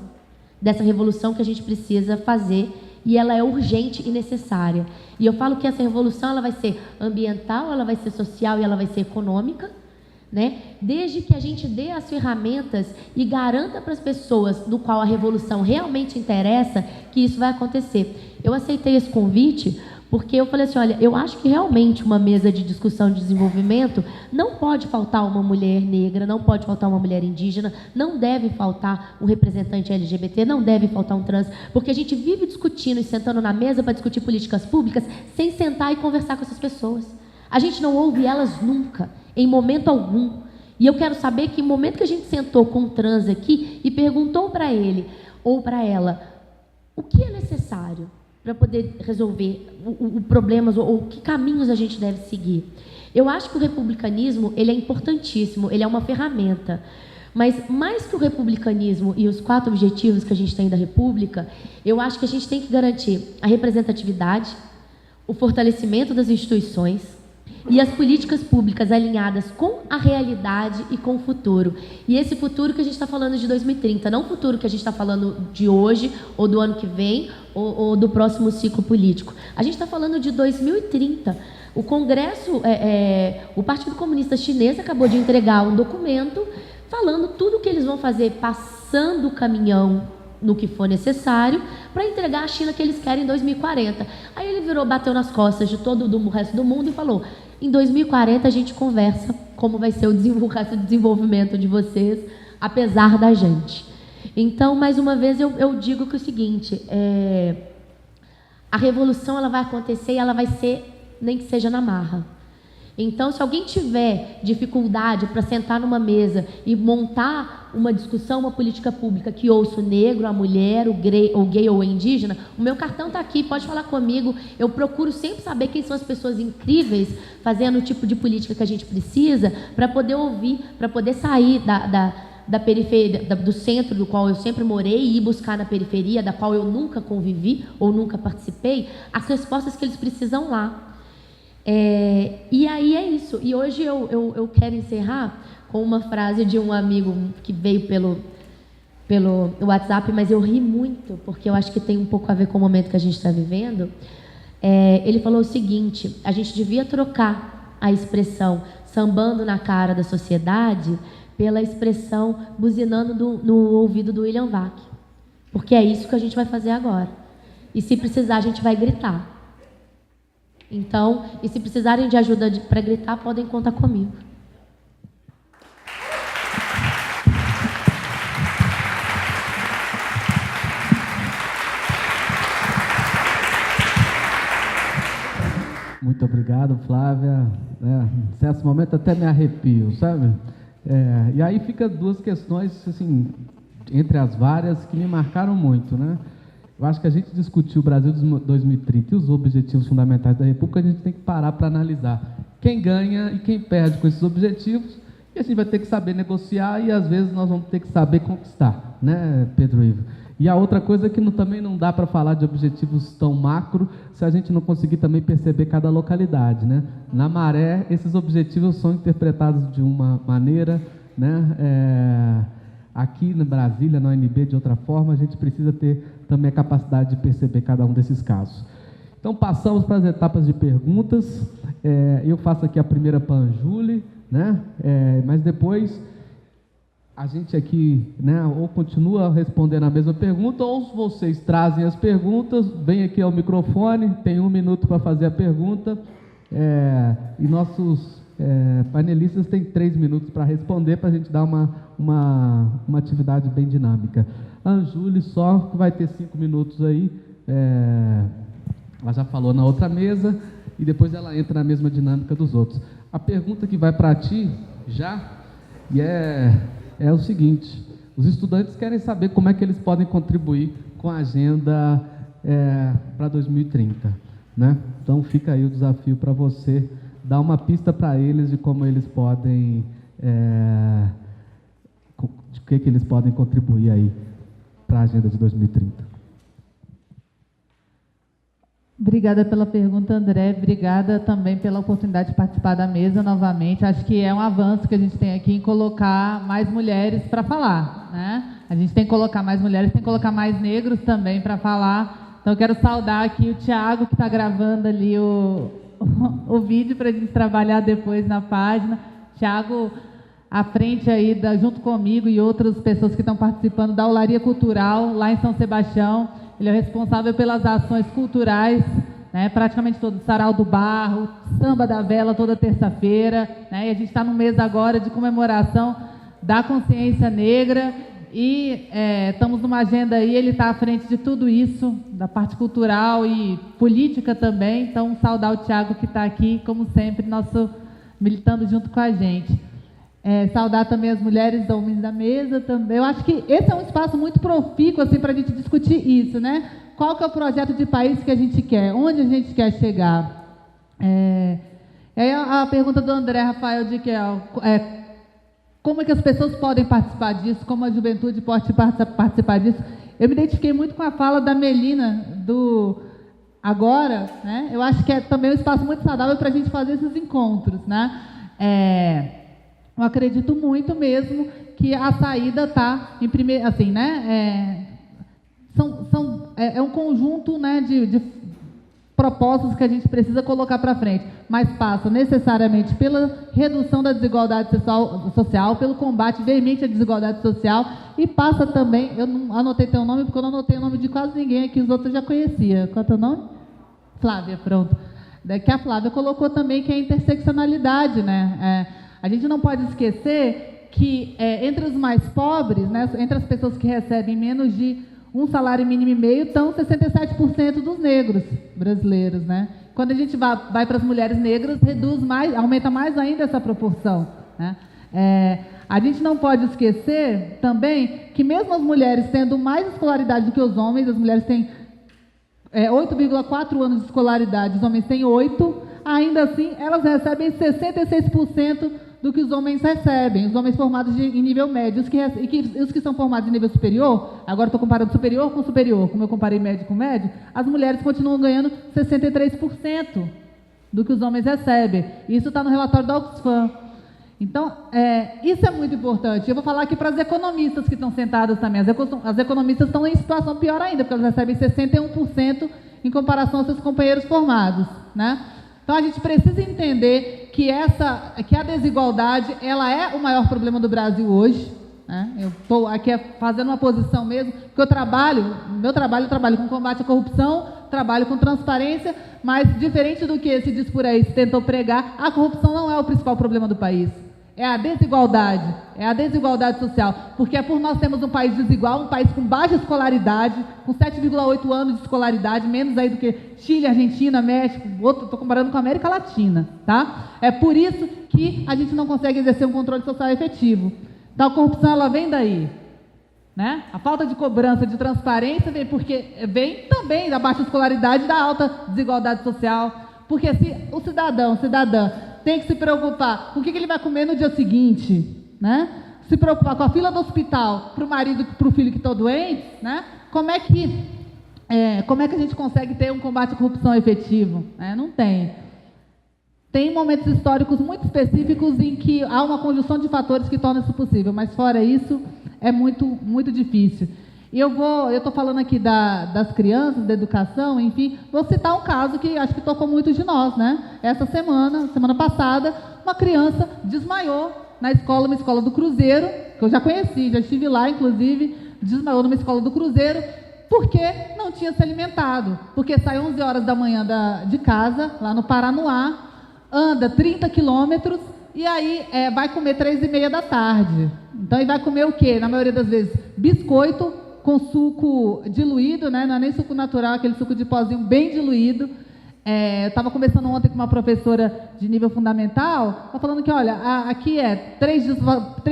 Dessa revolução que a gente precisa fazer, e ela é urgente e necessária. E eu falo que essa revolução ela vai ser ambiental, ela vai ser social e ela vai ser econômica, né? Desde que a gente dê as ferramentas e garanta para as pessoas no qual a revolução realmente interessa que isso vai acontecer. Eu aceitei esse convite porque eu falei assim, olha, eu acho que realmente uma mesa de discussão de desenvolvimento não pode faltar uma mulher negra, não pode faltar uma mulher indígena, não deve faltar um representante LGBT, não deve faltar um trans, porque a gente vive discutindo e sentando na mesa para discutir políticas públicas sem sentar e conversar com essas pessoas. A gente não ouve elas nunca, em momento algum. E eu quero saber que em momento que a gente sentou com um trans aqui e perguntou para ele ou para ela o que é necessário para poder resolver o problemas ou que caminhos a gente deve seguir. Eu acho que o republicanismo ele é importantíssimo, ele é uma ferramenta. Mas mais que o republicanismo e os 4 objetivos que a gente tem da República, eu acho que a gente tem que garantir a representatividade, o fortalecimento das instituições e as políticas públicas alinhadas com a realidade e com o futuro. E esse futuro que a gente está falando de 2030, não o futuro que a gente está falando de hoje, ou do ano que vem, ou do próximo ciclo político. A gente está falando de 2030. O Congresso, o Partido Comunista Chinês acabou de entregar um documento falando tudo o que eles vão fazer, passando o caminhão no que for necessário, para entregar a China que eles querem em 2040. Aí ele virou, bateu nas costas de todo o resto do mundo e falou, em 2040 a gente conversa como vai ser o desenvolvimento de vocês, apesar da gente. Então, mais uma vez, eu digo que é o seguinte, a revolução ela vai acontecer e ela vai ser, nem que seja na marra. Então, se alguém tiver dificuldade para sentar numa mesa e montar uma discussão, uma política pública que ouça o negro, a mulher, o gay ou o indígena, o meu cartão está aqui, pode falar comigo. Eu procuro sempre saber quem são as pessoas incríveis fazendo o tipo de política que a gente precisa para poder ouvir, para poder sair da periferia, do centro do qual eu sempre morei e ir buscar na periferia, da qual eu nunca convivi ou nunca participei, as respostas que eles precisam lá. E aí é isso. E hoje eu quero encerrar com uma frase de um amigo que veio pelo WhatsApp, mas eu ri muito, porque eu acho que tem um pouco a ver com o momento que a gente está vivendo. Ele falou o seguinte, a gente devia trocar a expressão sambando na cara da sociedade pela expressão buzinando no ouvido do William Vac. Porque é isso que a gente vai fazer agora. E se precisar, a gente vai gritar. Então, e se precisarem de ajuda para gritar, podem contar comigo.
Muito obrigado, Flávia. Em certo momento até me arrepio, sabe? E aí fica 2 questões, assim, entre as várias, que me marcaram muito, né? Eu acho que a gente discutiu o Brasil de 2030 e os objetivos fundamentais da República, a gente tem que parar para analisar quem ganha e quem perde com esses objetivos, e a gente vai ter que saber negociar e, às vezes, nós vamos ter que saber conquistar, né, Pedro Ivo? E a outra coisa é que também não dá para falar de objetivos tão macro se a gente não conseguir também perceber cada localidade, né? Na Maré, esses objetivos são interpretados de uma maneira, né? Aqui na Brasília, na UNB, de outra forma, a gente precisa ter também a capacidade de perceber cada um desses casos. Então, passamos para as etapas de perguntas. Eu faço aqui a primeira para a Anjule, né? Mas depois a gente aqui, né, ou continua respondendo a mesma pergunta, ou vocês trazem as perguntas, vem aqui ao microfone, tem 1 minuto para fazer a pergunta, e nossos painelistas têm 3 minutos para responder, para a gente dar uma atividade bem dinâmica. A Anjule só vai ter 5 minutos aí, ela já falou na outra mesa, e depois ela entra na mesma dinâmica dos outros. A pergunta que vai para ti, é o seguinte: os estudantes querem saber como é que eles podem contribuir com a agenda para 2030, né? Então fica aí o desafio para você dar uma pista para eles de como eles podem, de que eles podem contribuir aí para a agenda de 2030.
Obrigada pela pergunta, André. Obrigada também pela oportunidade de participar da mesa novamente. Acho que é um avanço que a gente tem aqui em colocar mais mulheres para falar, né? A gente tem que colocar mais mulheres, tem que colocar mais negros também para falar. Então, eu quero saudar aqui o Thiago, que está gravando ali o vídeo para a gente trabalhar depois na página. Thiago, à frente aí, junto comigo e outras pessoas que estão participando da Olaria Cultural, lá em São Sebastião. Ele é responsável pelas ações culturais, né, praticamente todo, Sarau do Barro, Samba da Vela toda terça-feira, né, e a gente está no mês agora de comemoração da consciência negra, e estamos numa agenda aí, ele está à frente de tudo isso, da parte cultural e política também. Então, saudar o Thiago, que está aqui, como sempre, militando junto com a gente. Saudar também as mulheres da homens da mesa também. Eu acho que esse é um espaço muito profícuo assim, para a gente discutir isso, né? Qual que é o projeto de país que a gente quer? Onde a gente quer chegar? Aí a pergunta do André Rafael de Kel, como é que as pessoas podem participar disso? Como a juventude pode participar disso? Eu me identifiquei muito com a fala da Melina do agora, né? Eu acho que é também um espaço muito saudável para a gente fazer esses encontros, né? Eu acredito muito mesmo que a saída está em primeiro, assim, né? É um conjunto, né, de propostas que a gente precisa colocar para frente, mas passa necessariamente pela redução da desigualdade social, pelo combate veemente à desigualdade social, e passa também, eu não anotei teu nome porque eu não anotei o nome de quase ninguém aqui, os outros eu já conhecia. Qual é o teu nome? Flávia, pronto. Que a Flávia colocou também que é a interseccionalidade, né? A gente não pode esquecer que entre os mais pobres, né, entre as pessoas que recebem menos de um salário mínimo e meio, estão 67% dos negros brasileiros, né? Quando a gente vai para as mulheres negras, aumenta mais ainda essa proporção, né? A gente não pode esquecer também que mesmo as mulheres tendo mais escolaridade do que os homens, as mulheres têm 8,4 anos de escolaridade, os homens têm 8, ainda assim elas recebem 66% do que os homens recebem, os homens formados em nível médio, os que são formados em nível superior, agora estou comparando superior, como eu comparei médio com médio, as mulheres continuam ganhando 63% do que os homens recebem. Isso está no relatório da Oxfam. Então, isso é muito importante. Eu vou falar aqui para as economistas que estão sentadas também. As economistas estão em situação pior ainda, porque elas recebem 61% em comparação aos seus companheiros formados, né? Então, a gente precisa entender que a desigualdade ela é o maior problema do Brasil hoje, né? Eu estou aqui fazendo uma posição mesmo, porque eu trabalho com combate à corrupção, trabalho com transparência, mas, diferente do que se diz por aí, se tentou pregar, a corrupção não é o principal problema do país. É a desigualdade social, porque por nós temos um país desigual, um país com baixa escolaridade, com 7,8 anos de escolaridade, menos aí do que Chile, Argentina, México, estou comparando com a América Latina, tá? É por isso que a gente não consegue exercer um controle social efetivo. Então, a corrupção, ela vem daí, né? A falta de cobrança, de transparência, vem também da baixa escolaridade e da alta desigualdade social, porque se o cidadã tem que se preocupar com o que ele vai comer no dia seguinte, né? Se preocupar com a fila do hospital para o marido e para o filho que estão doentes, né? Como é que a gente consegue ter um combate à corrupção efetivo? Não tem. Tem momentos históricos muito específicos em que há uma conjunção de fatores que tornam isso possível, mas fora isso é muito, muito difícil. E eu estou falando aqui das crianças, da educação, enfim, vou citar um caso que acho que tocou muito de nós, né? Essa semana passada, uma criança desmaiou na escola, uma escola do Cruzeiro, que eu já conheci, já estive lá, inclusive, desmaiou numa escola do Cruzeiro, porque não tinha se alimentado, porque saiu 11 horas da manhã de casa, lá no Paranoá, anda 30 quilômetros e aí vai comer 3h30 da tarde. Então, ele vai comer o quê? Na maioria das vezes, biscoito com suco diluído, né? Não é nem suco natural, aquele suco de pozinho bem diluído. Eu estava conversando ontem com uma professora de nível fundamental, ela falando que, olha, aqui 3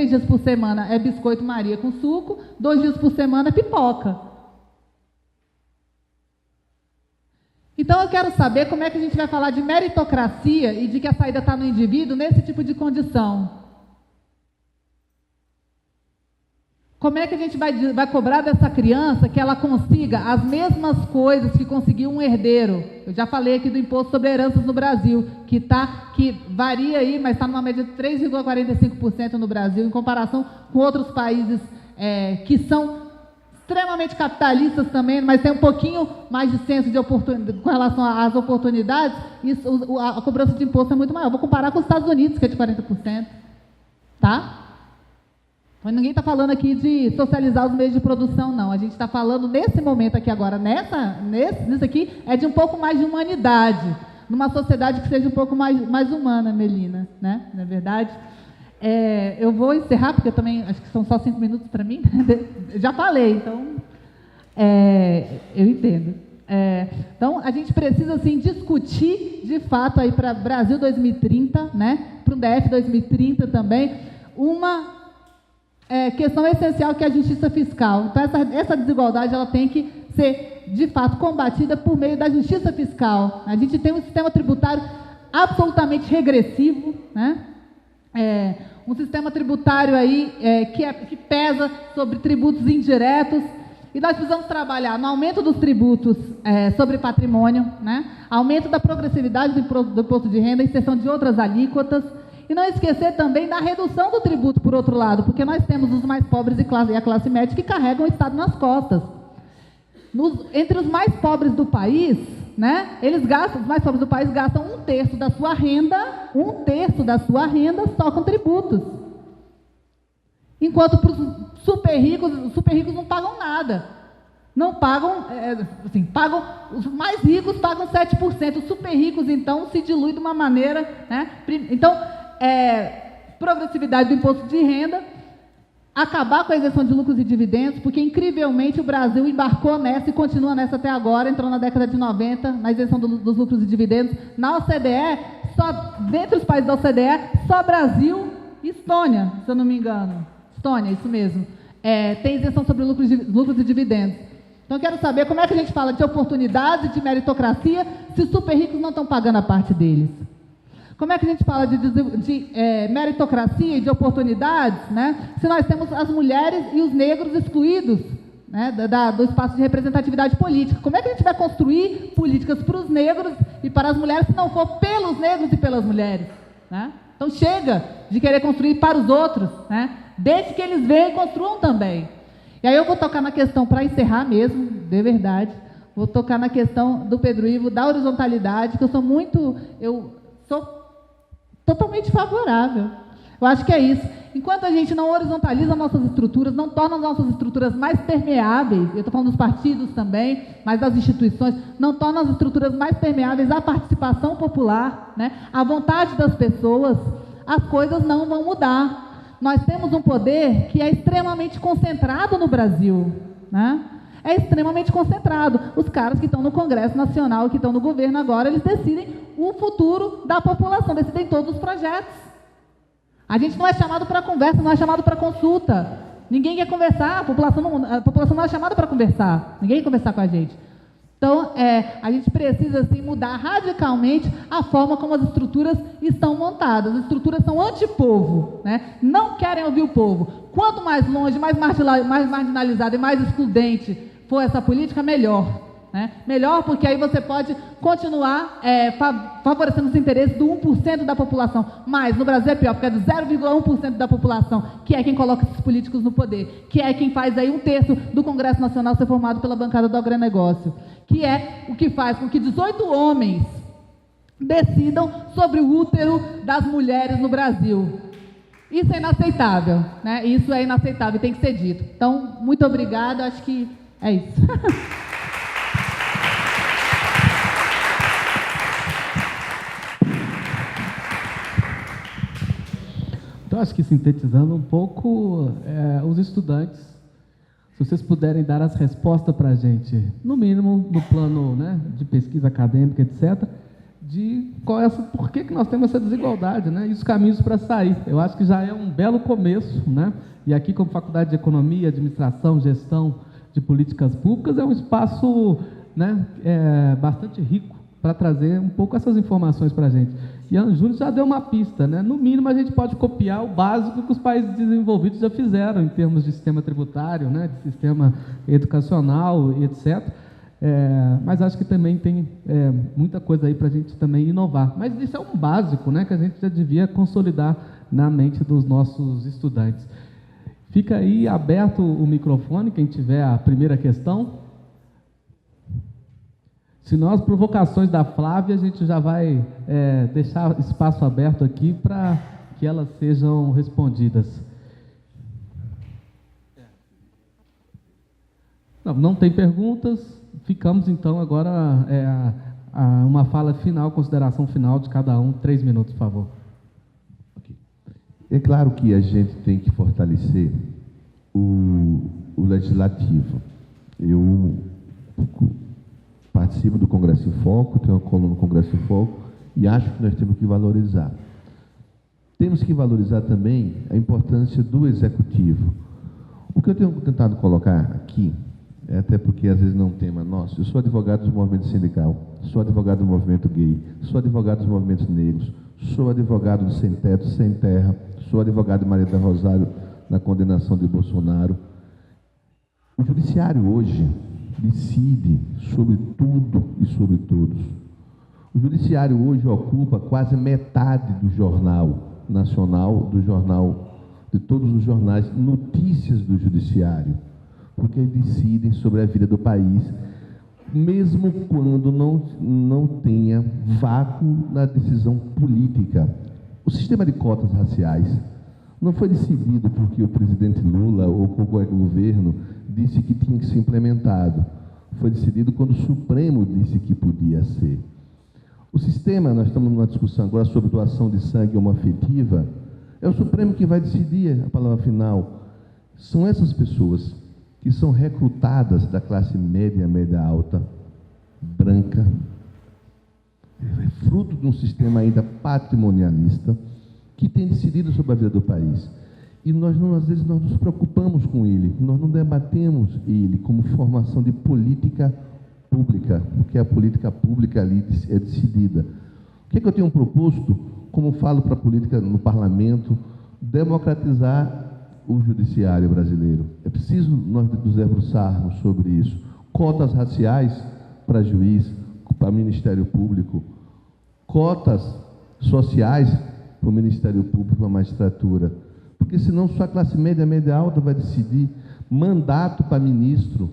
dias por semana é biscoito Maria com suco, 2 dias por semana é pipoca. Então, eu quero saber como é que a gente vai falar de meritocracia e de que a saída está no indivíduo nesse tipo de condição. Como é que a gente vai cobrar dessa criança que ela consiga as mesmas coisas que conseguiu um herdeiro? Eu já falei aqui do imposto sobre heranças no Brasil, que varia aí, mas está numa média de 3,45% no Brasil, em comparação com outros países que são extremamente capitalistas também, mas tem um pouquinho mais de senso de oportunidade com relação às oportunidades, a cobrança de imposto é muito maior. Vou comparar com os Estados Unidos, que é de 40%. Tá? Mas ninguém está falando aqui de socializar os meios de produção, não. A gente está falando, nesse momento aqui agora, nisso aqui, é de um pouco mais de humanidade, numa sociedade que seja um pouco mais humana, Melina, né? Não é verdade? Eu vou encerrar, porque eu também, acho que são só 5 minutos para mim. Eu já falei, então, eu entendo. Então, a gente precisa, assim, discutir, de fato, aí para Brasil 2030, né? Para o DF 2030 também, uma questão essencial que é a justiça fiscal. Então, essa desigualdade ela tem que ser, de fato, combatida por meio da justiça fiscal. A gente tem um sistema tributário absolutamente regressivo, né? Um sistema tributário aí que pesa sobre tributos indiretos, e nós precisamos trabalhar no aumento dos tributos sobre patrimônio, né? Aumento da progressividade do imposto de renda, inserção de outras alíquotas, e não esquecer também da redução do tributo, por outro lado, porque nós temos os mais pobres e a classe média que carregam o Estado nas costas. Entre os mais pobres do país, né, os mais pobres do país gastam 1/3 da sua renda só com tributos. Enquanto para os super ricos não pagam nada. Não pagam, os mais ricos pagam 7%, os super ricos, então, se diluem de uma maneira, né? Então, progressividade do imposto de renda, acabar com a isenção de lucros e dividendos, porque, incrivelmente, o Brasil embarcou nessa e continua nessa até agora, entrou na década de 90, na isenção dos lucros e dividendos. Na OCDE, dentre os países da OCDE, só Brasil e Estônia, se eu não me engano. Estônia, isso mesmo. Tem isenção sobre lucros e dividendos. Então, eu quero saber como é que a gente fala de oportunidades e de meritocracia se os super ricos não estão pagando a parte deles. Como é que a gente fala de meritocracia e de oportunidades, né, se nós temos as mulheres e os negros excluídos, né, do espaço de representatividade política? Como é que a gente vai construir políticas para os negros e para as mulheres se não for pelos negros e pelas mulheres? Né? Então, chega de querer construir para os outros, né, desde que eles venham e construam também. E aí eu vou tocar na questão, para encerrar mesmo, de verdade, vou tocar na questão do Pedro Ivo, da horizontalidade, que eu sou totalmente favorável. Eu acho que é isso. Enquanto a gente não horizontaliza nossas estruturas, não torna as nossas estruturas mais permeáveis, eu estou falando dos partidos também, mas das instituições, não torna as estruturas mais permeáveis à participação popular, né, à vontade das pessoas, as coisas não vão mudar. Nós temos um poder que é extremamente concentrado no Brasil, né? É extremamente concentrado. Os caras que estão no Congresso Nacional, que estão no governo agora, eles decidem o futuro da população, decidem todos os projetos. A gente não é chamado para conversa, não é chamado para consulta. Ninguém quer conversar, a população não é chamada para conversar. Ninguém quer conversar com a gente. Então, a gente precisa, assim, mudar radicalmente a forma como as estruturas estão montadas. As estruturas são antipovo, né? Não querem ouvir o povo. Quanto mais longe, mais marginalizada e mais excludente for essa política, melhor. Né? Melhor, porque aí você pode continuar favorecendo os interesses do 1% da população. Mas no Brasil é pior, porque é do 0,1% da população, que é quem coloca esses políticos no poder, que é quem faz aí 1/3 do Congresso Nacional ser formado pela bancada do agronegócio, que é o que faz com que 18 homens decidam sobre o útero das mulheres no Brasil. Isso é inaceitável, né? Isso é inaceitável, tem que ser dito. Então, muito obrigada, acho que é isso.
acho que sintetizando um pouco, os estudantes, se vocês puderem dar as respostas para a gente, no mínimo no plano, né, de pesquisa acadêmica, etc., de por que nós temos essa desigualdade, né, e os caminhos para sair. Eu acho que já é um belo começo, né, e aqui como Faculdade de Economia, Administração, Gestão de Políticas Públicas, é um espaço, né, bastante rico para trazer um pouco essas informações para a gente. E a Júlia já deu uma pista, né? No mínimo a gente pode copiar o básico que os países desenvolvidos já fizeram em termos de sistema tributário, né? De sistema educacional e etc. Mas acho que também tem muita coisa aí para a gente também inovar. Mas isso é um básico, né? Que a gente já devia consolidar na mente dos nossos estudantes. Fica aí aberto o microfone, quem tiver a primeira questão. Se não, as provocações da Flávia, a gente já vai deixar espaço aberto aqui para que elas sejam respondidas. Não tem perguntas, ficamos então agora a uma fala final, consideração final de cada um, 3 minutos, por favor.
Okay. É claro que a gente tem que fortalecer o legislativo. Eu participo do Congresso em Foco, tenho uma coluna no Congresso em Foco, e acho que nós temos que valorizar. Temos que valorizar também a importância do Executivo. O que eu tenho tentado colocar aqui, até porque às vezes não é um tema nosso, eu sou advogado do movimento sindical, sou advogado do movimento gay, sou advogado dos movimentos negros, sou advogado do Sem Teto, Sem Terra, sou advogado de Maria da Rosário na condenação de Bolsonaro. O Judiciário hoje decide sobre tudo e sobre todos. O Judiciário hoje ocupa quase metade do Jornal Nacional, de todos os jornais, notícias do Judiciário, porque eles decidem sobre a vida do país, mesmo quando não tenha vácuo na decisão política. O sistema de cotas raciais não foi decidido porque o presidente Lula ou qualquer governo disse que tinha que ser implementado. Foi decidido quando o Supremo disse que podia ser. O sistema, nós estamos numa discussão agora sobre doação de sangue homoafetiva, é o Supremo que vai decidir a palavra final. São essas pessoas que são recrutadas da classe média, média alta, branca, fruto de um sistema ainda patrimonialista, que tem decidido sobre a vida do país. E nós não, às vezes, nós nos preocupamos com ele, nós não debatemos ele como formação de política pública, porque a política pública ali é decidida. O que é que eu tenho proposto, como falo para a política no parlamento, democratizar o judiciário brasileiro. É preciso nós nos debruçarmos sobre isso. Cotas raciais para juiz, para Ministério Público, cotas sociais para o Ministério Público, para a magistratura, porque senão só a classe média, média alta vai decidir, mandato para ministro,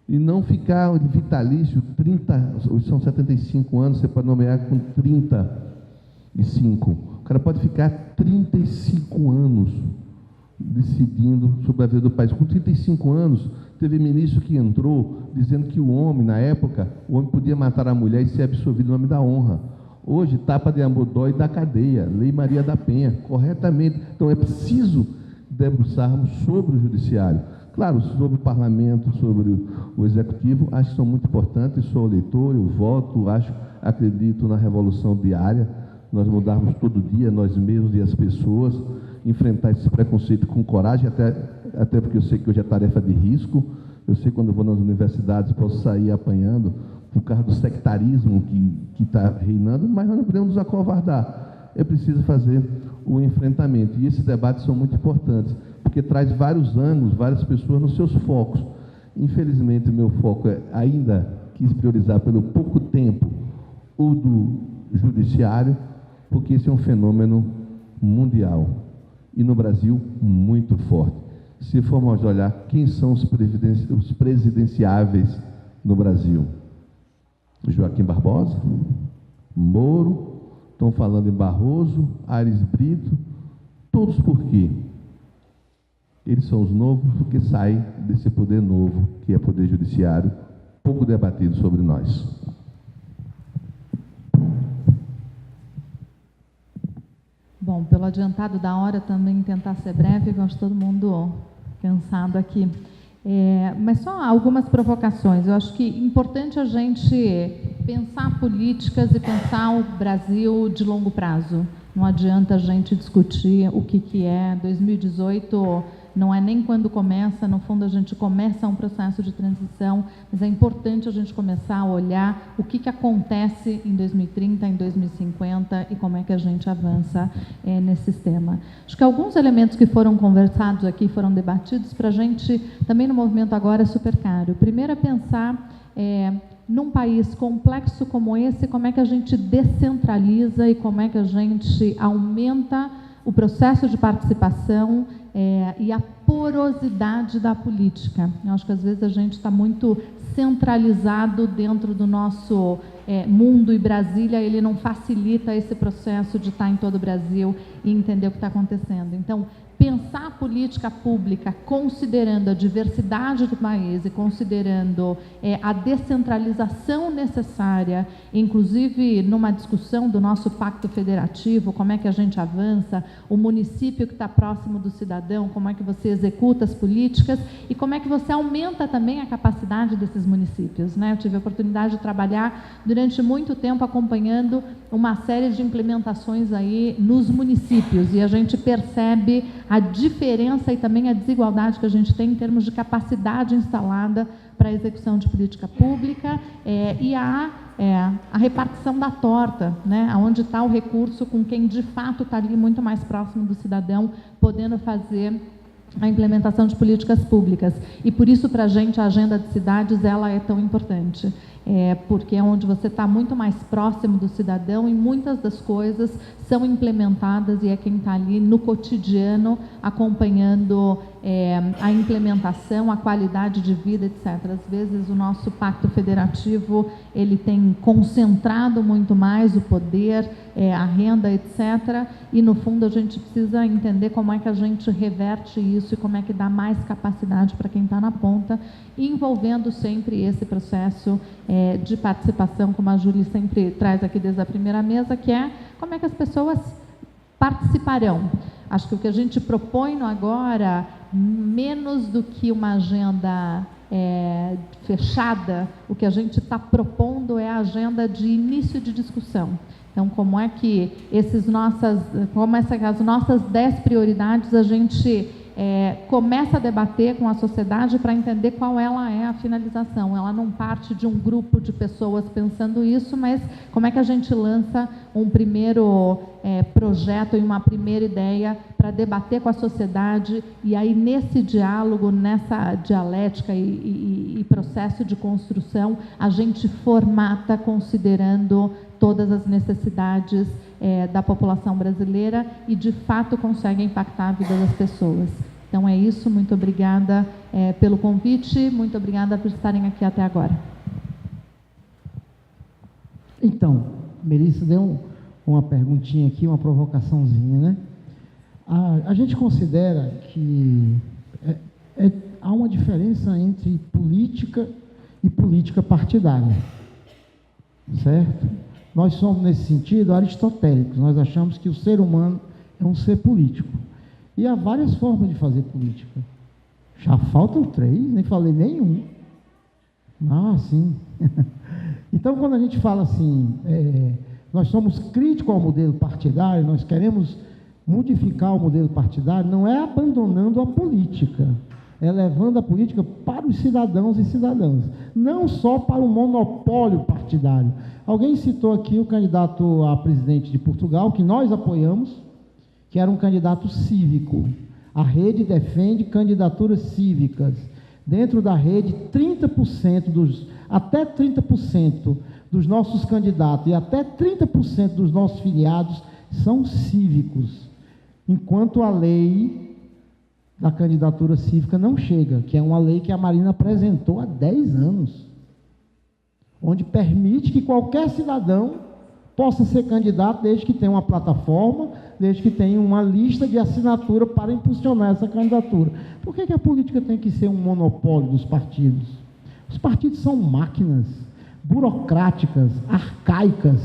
e não ficar vitalício, hoje são 75 anos, você pode nomear com 35, o cara pode ficar 35 anos decidindo sobre a vida do país. Com 35 anos, teve ministro que entrou dizendo que o homem, na época, o homem podia matar a mulher e ser absolvido em nome da honra. Hoje, tapa de ambodói da cadeia, Lei Maria da Penha, corretamente. Então, é preciso debruçarmos sobre o judiciário. Claro, sobre o parlamento, sobre o executivo, acho que são muito importantes, sou eleitor, eu voto, acredito na revolução diária, nós mudarmos todo dia, nós mesmos e as pessoas, enfrentar esse preconceito com coragem, até porque eu sei que hoje é tarefa de risco, eu sei que quando eu vou nas universidades posso sair apanhando por causa do sectarismo que está reinando, mas nós não podemos nos acovardar, é preciso fazer o enfrentamento, e esses debates são muito importantes, porque traz vários ângulos, várias pessoas nos seus focos. Infelizmente, o meu foco ainda quis priorizar pelo pouco tempo o do judiciário, porque esse é um fenômeno mundial. E no Brasil, muito forte. Se formos olhar quem são os presidenciáveis no Brasil. Joaquim Barbosa, Moro, estão falando em Barroso, Aires Brito, todos por quê? Eles são os novos porque saem desse poder novo, que é poder judiciário, pouco debatido sobre nós.
Bom, pelo pelo adiantado da hora, também tentar ser breve, eu acho todo mundo cansado aqui. Mas só algumas provocações. Eu acho que é importante a gente pensar políticas e pensar o Brasil de longo prazo. Não adianta a gente discutir o que é 2018, não é nem quando começa, no fundo a gente começa um processo de transição, mas é importante a gente começar a olhar o que acontece em 2030, em 2050 e como é que a gente avança nesse sistema. Acho que alguns elementos que foram conversados aqui, foram debatidos, para a gente, também no movimento agora, é super caro. Primeiro é pensar num país complexo como esse, como é que a gente descentraliza e como é que a gente aumenta o processo de participação e a porosidade da política. Eu acho que às vezes a gente está muito centralizado dentro do nosso mundo, e Brasília ele não facilita esse processo de estar em todo o Brasil e entender o que está acontecendo. Então, pensar a política pública considerando a diversidade do país e considerando a descentralização necessária, inclusive numa discussão do nosso pacto federativo, como é que a gente avança, o município que está próximo do cidadão, como é que você executa as políticas e como é que você aumenta também a capacidade desses municípios, né? Eu tive a oportunidade de trabalhar durante muito tempo acompanhando uma série de implementações aí nos municípios, e a gente percebe a diferença e também a desigualdade que a gente tem em termos de capacidade instalada para a execução de política pública e a repartição da torta, né? Onde está o recurso com quem de fato está ali muito mais próximo do cidadão, podendo fazer a implementação de políticas públicas. E por isso, para a gente, a agenda de cidades ela é tão importante. Porque é onde você está muito mais próximo do cidadão e muitas das coisas são implementadas e é quem está ali no cotidiano acompanhando a implementação, a qualidade de vida, etc. Às vezes o nosso pacto federativo ele tem concentrado muito mais o poder, a renda, etc. E no fundo a gente precisa entender como é que a gente reverte isso e como é que dá mais capacidade para quem está na ponta, envolvendo sempre esse processo de participação, como a Júlia sempre traz aqui desde a primeira mesa, que é como é que as pessoas participarão. Acho que o que a gente propõe no agora, menos do que uma agenda fechada, o que a gente está propondo é a agenda de início de discussão. Então, como é que as nossas 10 prioridades a gente começa a debater com a sociedade para entender qual ela é a finalização. Ela não parte de um grupo de pessoas pensando isso, mas como é que a gente lança um primeiro projeto e uma primeira ideia para debater com a sociedade, e aí nesse diálogo, nessa dialética e processo de construção, a gente formata considerando todas as necessidades da população brasileira e, de fato, consegue impactar a vida das pessoas. Então, é isso. Muito obrigada pelo convite. Muito obrigada por estarem aqui até agora.
Então, Melissa deu uma perguntinha aqui, uma provocaçãozinha, né? A gente considera que há uma diferença entre política e política partidária, certo? Nós somos, nesse sentido, aristotélicos. Nós achamos que o ser humano é um ser político. E há várias formas de fazer política. Já faltam 3, nem falei nenhum. Sim. Então, quando a gente fala assim, nós somos críticos ao modelo partidário, nós queremos modificar o modelo partidário, não é abandonando a política, é levando a política para os cidadãos e cidadãs, não só para o monopólio partidário. Alguém citou aqui o candidato a presidente de Portugal, que nós apoiamos, que era um candidato cívico. A rede defende candidaturas cívicas. Dentro da rede, até 30% dos nossos candidatos e até 30% dos nossos filiados são cívicos, enquanto a lei da candidatura cívica não chega, que é uma lei que a Marina apresentou há 10 anos, onde permite que qualquer cidadão possa ser candidato desde que tenha uma plataforma, desde que tenha uma lista de assinatura para impulsionar essa candidatura. Por que a política tem que ser um monopólio dos partidos? Os partidos são máquinas burocráticas, arcaicas.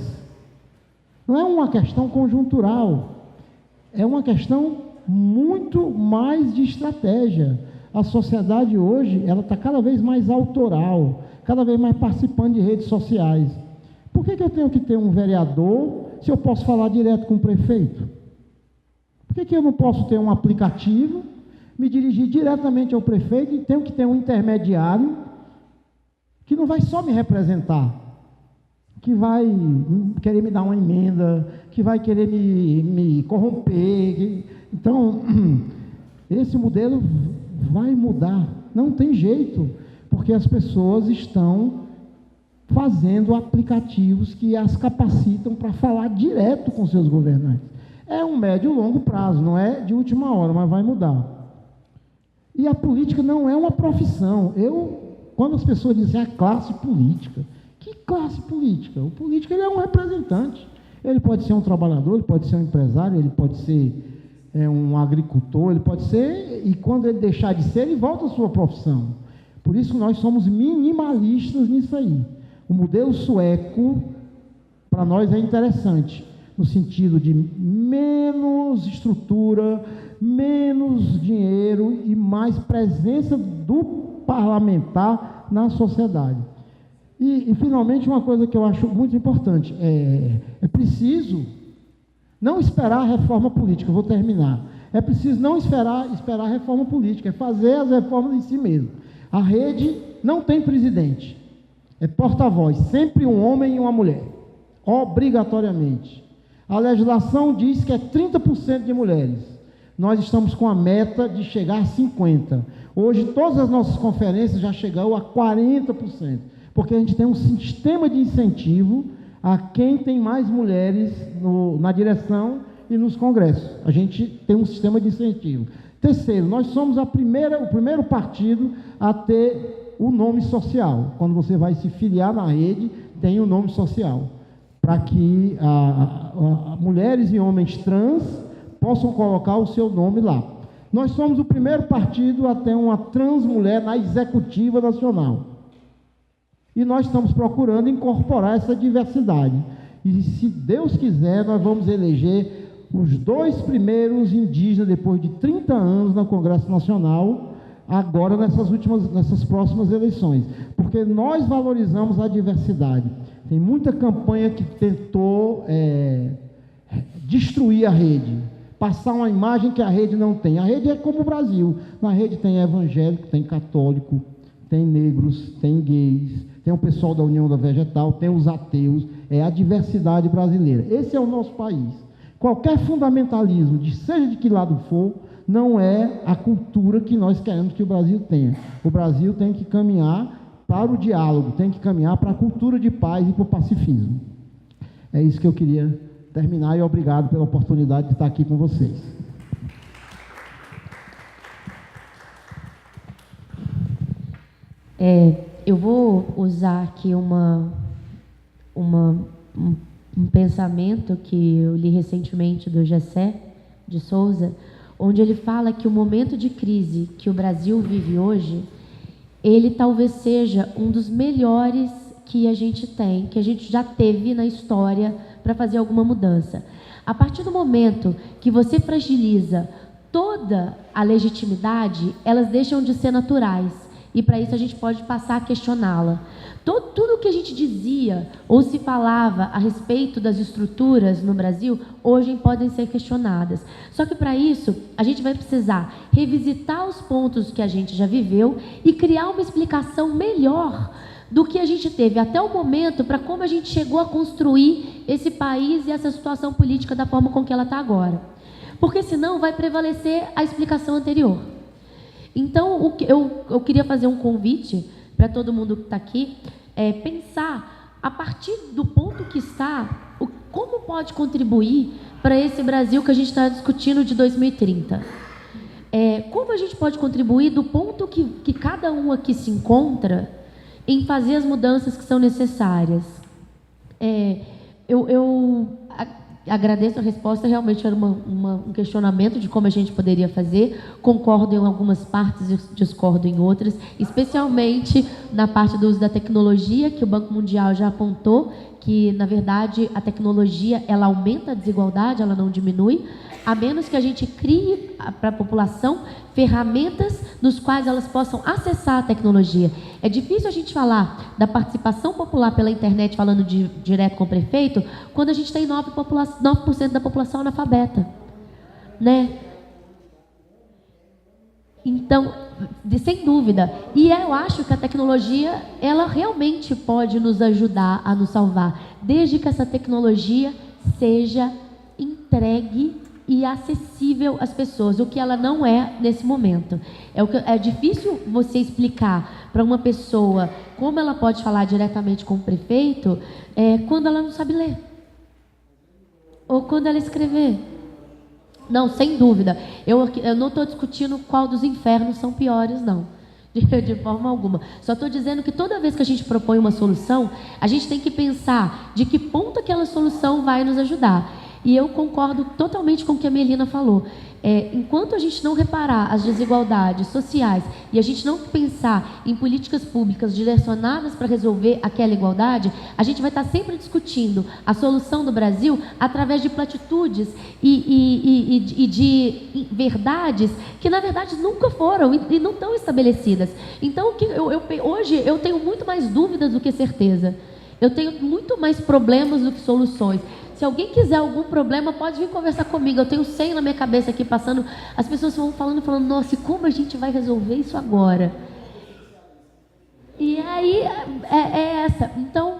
Não é uma questão conjuntural. é uma questão muito mais de estratégia. A sociedade hoje, ela está cada vez mais autoral, cada vez mais participando de redes sociais. Por que eu tenho que ter um vereador se eu posso falar direto com o prefeito? Por que eu não posso ter um aplicativo, me dirigir diretamente ao prefeito e tenho que ter um intermediário que não vai só me representar, que vai querer me dar uma emenda, que vai querer me corromper. Então, esse modelo vai mudar, não tem jeito, porque as pessoas estão fazendo aplicativos que as capacitam para falar direto com seus governantes. É um médio e longo prazo, não é de última hora, mas vai mudar. E a política não é uma profissão. Quando as pessoas dizem a classe política, que classe política? O político, ele é um representante. Ele pode ser um trabalhador, ele pode ser um empresário, ele pode ser um agricultor, ele pode ser, e quando ele deixar de ser, ele volta à sua profissão. Por isso nós somos minimalistas nisso aí. O modelo sueco, para nós, é interessante, no sentido de menos estrutura, menos dinheiro e mais presença do parlamentar na sociedade. E finalmente, uma coisa que eu acho muito importante, é preciso não esperar a reforma política, eu vou terminar. É preciso não esperar a reforma política, é fazer as reformas em si mesmo. A rede não tem presidente, é porta-voz, sempre um homem e uma mulher, obrigatoriamente. A legislação diz que é 30% de mulheres. Nós estamos com a meta de chegar a 50%. Hoje, todas as nossas conferências já chegaram a 40%, porque a gente tem um sistema de incentivo a quem tem mais mulheres na direção e nos congressos. A gente tem um sistema de incentivo. Terceiro, nós somos o primeiro partido a ter o nome social. Quando você vai se filiar na rede, tem o nome social, para que mulheres e homens trans possam colocar o seu nome lá. Nós somos o primeiro partido a ter uma transmulher na executiva nacional. E nós estamos procurando incorporar essa diversidade. E, se Deus quiser, nós vamos eleger os 2 primeiros indígenas, depois de 30 anos, no Congresso Nacional, agora nessas próximas eleições. Porque nós valorizamos a diversidade. Tem muita campanha que tentou destruir a rede, passar uma imagem que a rede não tem. A rede é como o Brasil. Na rede tem evangélico, tem católico, tem negros, tem gays, tem o pessoal da União da Vegetal, tem os ateus, é a diversidade brasileira. Esse é o nosso país. Qualquer fundamentalismo, seja de que lado for, não é a cultura que nós queremos que o Brasil tenha. O Brasil tem que caminhar para o diálogo, tem que caminhar para a cultura de paz e para o pacifismo. É isso que eu queria terminar e obrigado pela oportunidade de estar aqui com vocês.
Eu vou usar aqui um pensamento que eu li recentemente do Gessé de Souza, onde ele fala que o momento de crise que o Brasil vive hoje, ele talvez seja um dos melhores que a gente tem, que a gente já teve na história para fazer alguma mudança. A partir do momento que você fragiliza toda a legitimidade, elas deixam de ser naturais. E para isso a gente pode passar a questioná-la. Tudo que a gente dizia ou se falava a respeito das estruturas no Brasil, hoje podem ser questionadas. Só que para isso a gente vai precisar revisitar os pontos que a gente já viveu e criar uma explicação melhor do que a gente teve até o momento para como a gente chegou a construir esse país e essa situação política da forma com que ela está agora. Porque senão vai prevalecer a explicação anterior. Então, eu queria fazer um convite para todo mundo que está aqui, pensar, a partir do ponto que está, como pode contribuir para esse Brasil que a gente está discutindo de 2030. Como a gente pode contribuir do ponto que cada um aqui se encontra em fazer as mudanças que são necessárias. Eu agradeço a resposta, realmente era um questionamento de como a gente poderia fazer. Concordo em algumas partes e discordo em outras, especialmente na parte do uso da tecnologia, que o Banco Mundial já apontou que, na verdade, a tecnologia, ela aumenta a desigualdade, ela não diminui, a menos que a gente crie para a população ferramentas nos quais elas possam acessar a tecnologia. É difícil a gente falar da participação popular pela internet, falando direto com o prefeito, quando a gente tem 9% da população analfabeta, né? Então, sem dúvida. E eu acho que a tecnologia, ela realmente pode nos ajudar a nos salvar, desde que essa tecnologia seja entregue e acessível às pessoas, o que ela não é nesse momento. É difícil você explicar para uma pessoa como ela pode falar diretamente com o prefeito quando ela não sabe ler, ou quando ela escrever. Não, sem dúvida. Eu não estou discutindo qual dos infernos são piores, não. De forma alguma. Só estou dizendo que toda vez que a gente propõe uma solução, a gente tem que pensar de que ponto aquela solução vai nos ajudar. E eu concordo totalmente com o que a Melina falou. Enquanto a gente não reparar as desigualdades sociais e a gente não pensar em políticas públicas direcionadas para resolver aquela igualdade, a gente vai estar sempre discutindo a solução do Brasil através de platitudes e de verdades que, na verdade, nunca foram e não estão estabelecidas. Então, hoje eu tenho muito mais dúvidas do que certeza. Eu tenho muito mais problemas do que soluções. Se alguém quiser algum problema, pode vir conversar comigo. Eu tenho 100 na minha cabeça aqui passando. As pessoas vão falando, nossa, e como a gente vai resolver isso agora? E aí é essa. Então,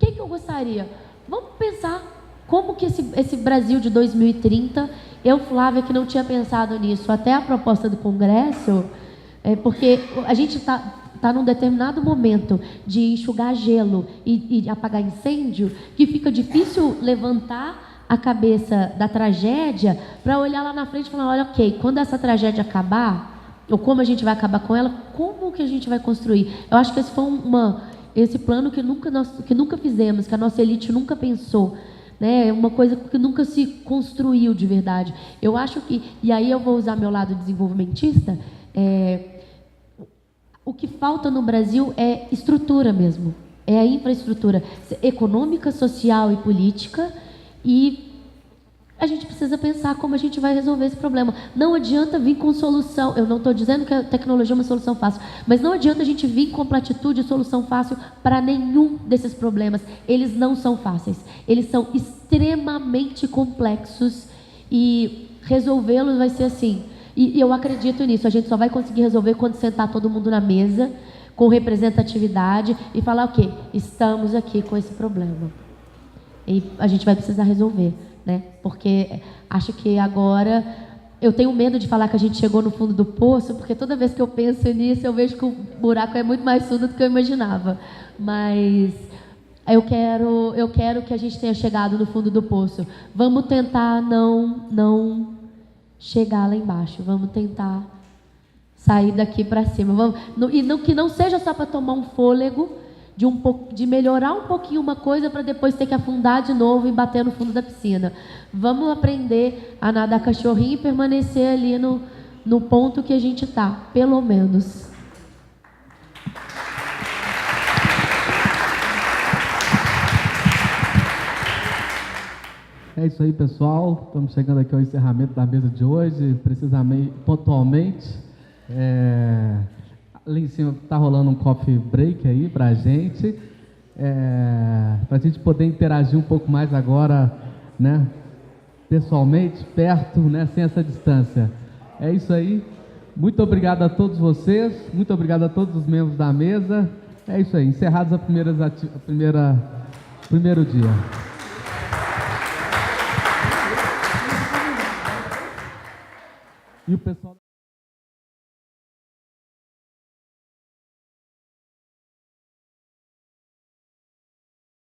o que eu gostaria? Vamos pensar como que esse Brasil de 2030, eu, Flávia, que não tinha pensado nisso, até a proposta do Congresso, porque a gente está num determinado momento de enxugar gelo e apagar incêndio, que fica difícil levantar a cabeça da tragédia para olhar lá na frente e falar, olha, ok, quando essa tragédia acabar, ou como a gente vai acabar com ela, como que a gente vai construir? Eu acho que esse foi esse plano que nunca fizemos, que a nossa elite nunca pensou, né? Uma coisa que nunca se construiu de verdade. Eu acho que, e aí eu vou usar meu lado desenvolvimentista, o que falta no Brasil é estrutura mesmo, é a infraestrutura econômica, social e política, e a gente precisa pensar como a gente vai resolver esse problema. Não adianta vir com solução, eu não estou dizendo que a tecnologia é uma solução fácil, mas não adianta a gente vir com platitude e solução fácil para nenhum desses problemas. Eles não são fáceis, eles são extremamente complexos e resolvê-los vai ser assim. E eu acredito nisso, a gente só vai conseguir resolver quando sentar todo mundo na mesa, com representatividade, e falar, ok, estamos aqui com esse problema. E a gente vai precisar resolver, né? Porque acho que agora, eu tenho medo de falar que a gente chegou no fundo do poço, porque toda vez que eu penso nisso, eu vejo que o buraco é muito mais fundo do que eu imaginava. Mas eu quero que a gente tenha chegado no fundo do poço. Vamos tentar não chegar lá embaixo, vamos tentar sair daqui para cima, que não seja só para tomar um fôlego, de melhorar um pouquinho uma coisa para depois ter que afundar de novo e bater no fundo da piscina. Vamos aprender a nadar cachorrinho e permanecer ali no ponto que a gente está, pelo menos.
É isso aí, pessoal. Estamos chegando aqui ao encerramento da mesa de hoje, precisamente, pontualmente. Ali em cima está rolando um coffee break aí para a gente, para a gente poder interagir um pouco mais agora, né, pessoalmente, perto, né, sem essa distância. É isso aí. Muito obrigado a todos vocês, muito obrigado a todos os membros da mesa. É isso aí, encerrados o primeiro dia. E o pessoal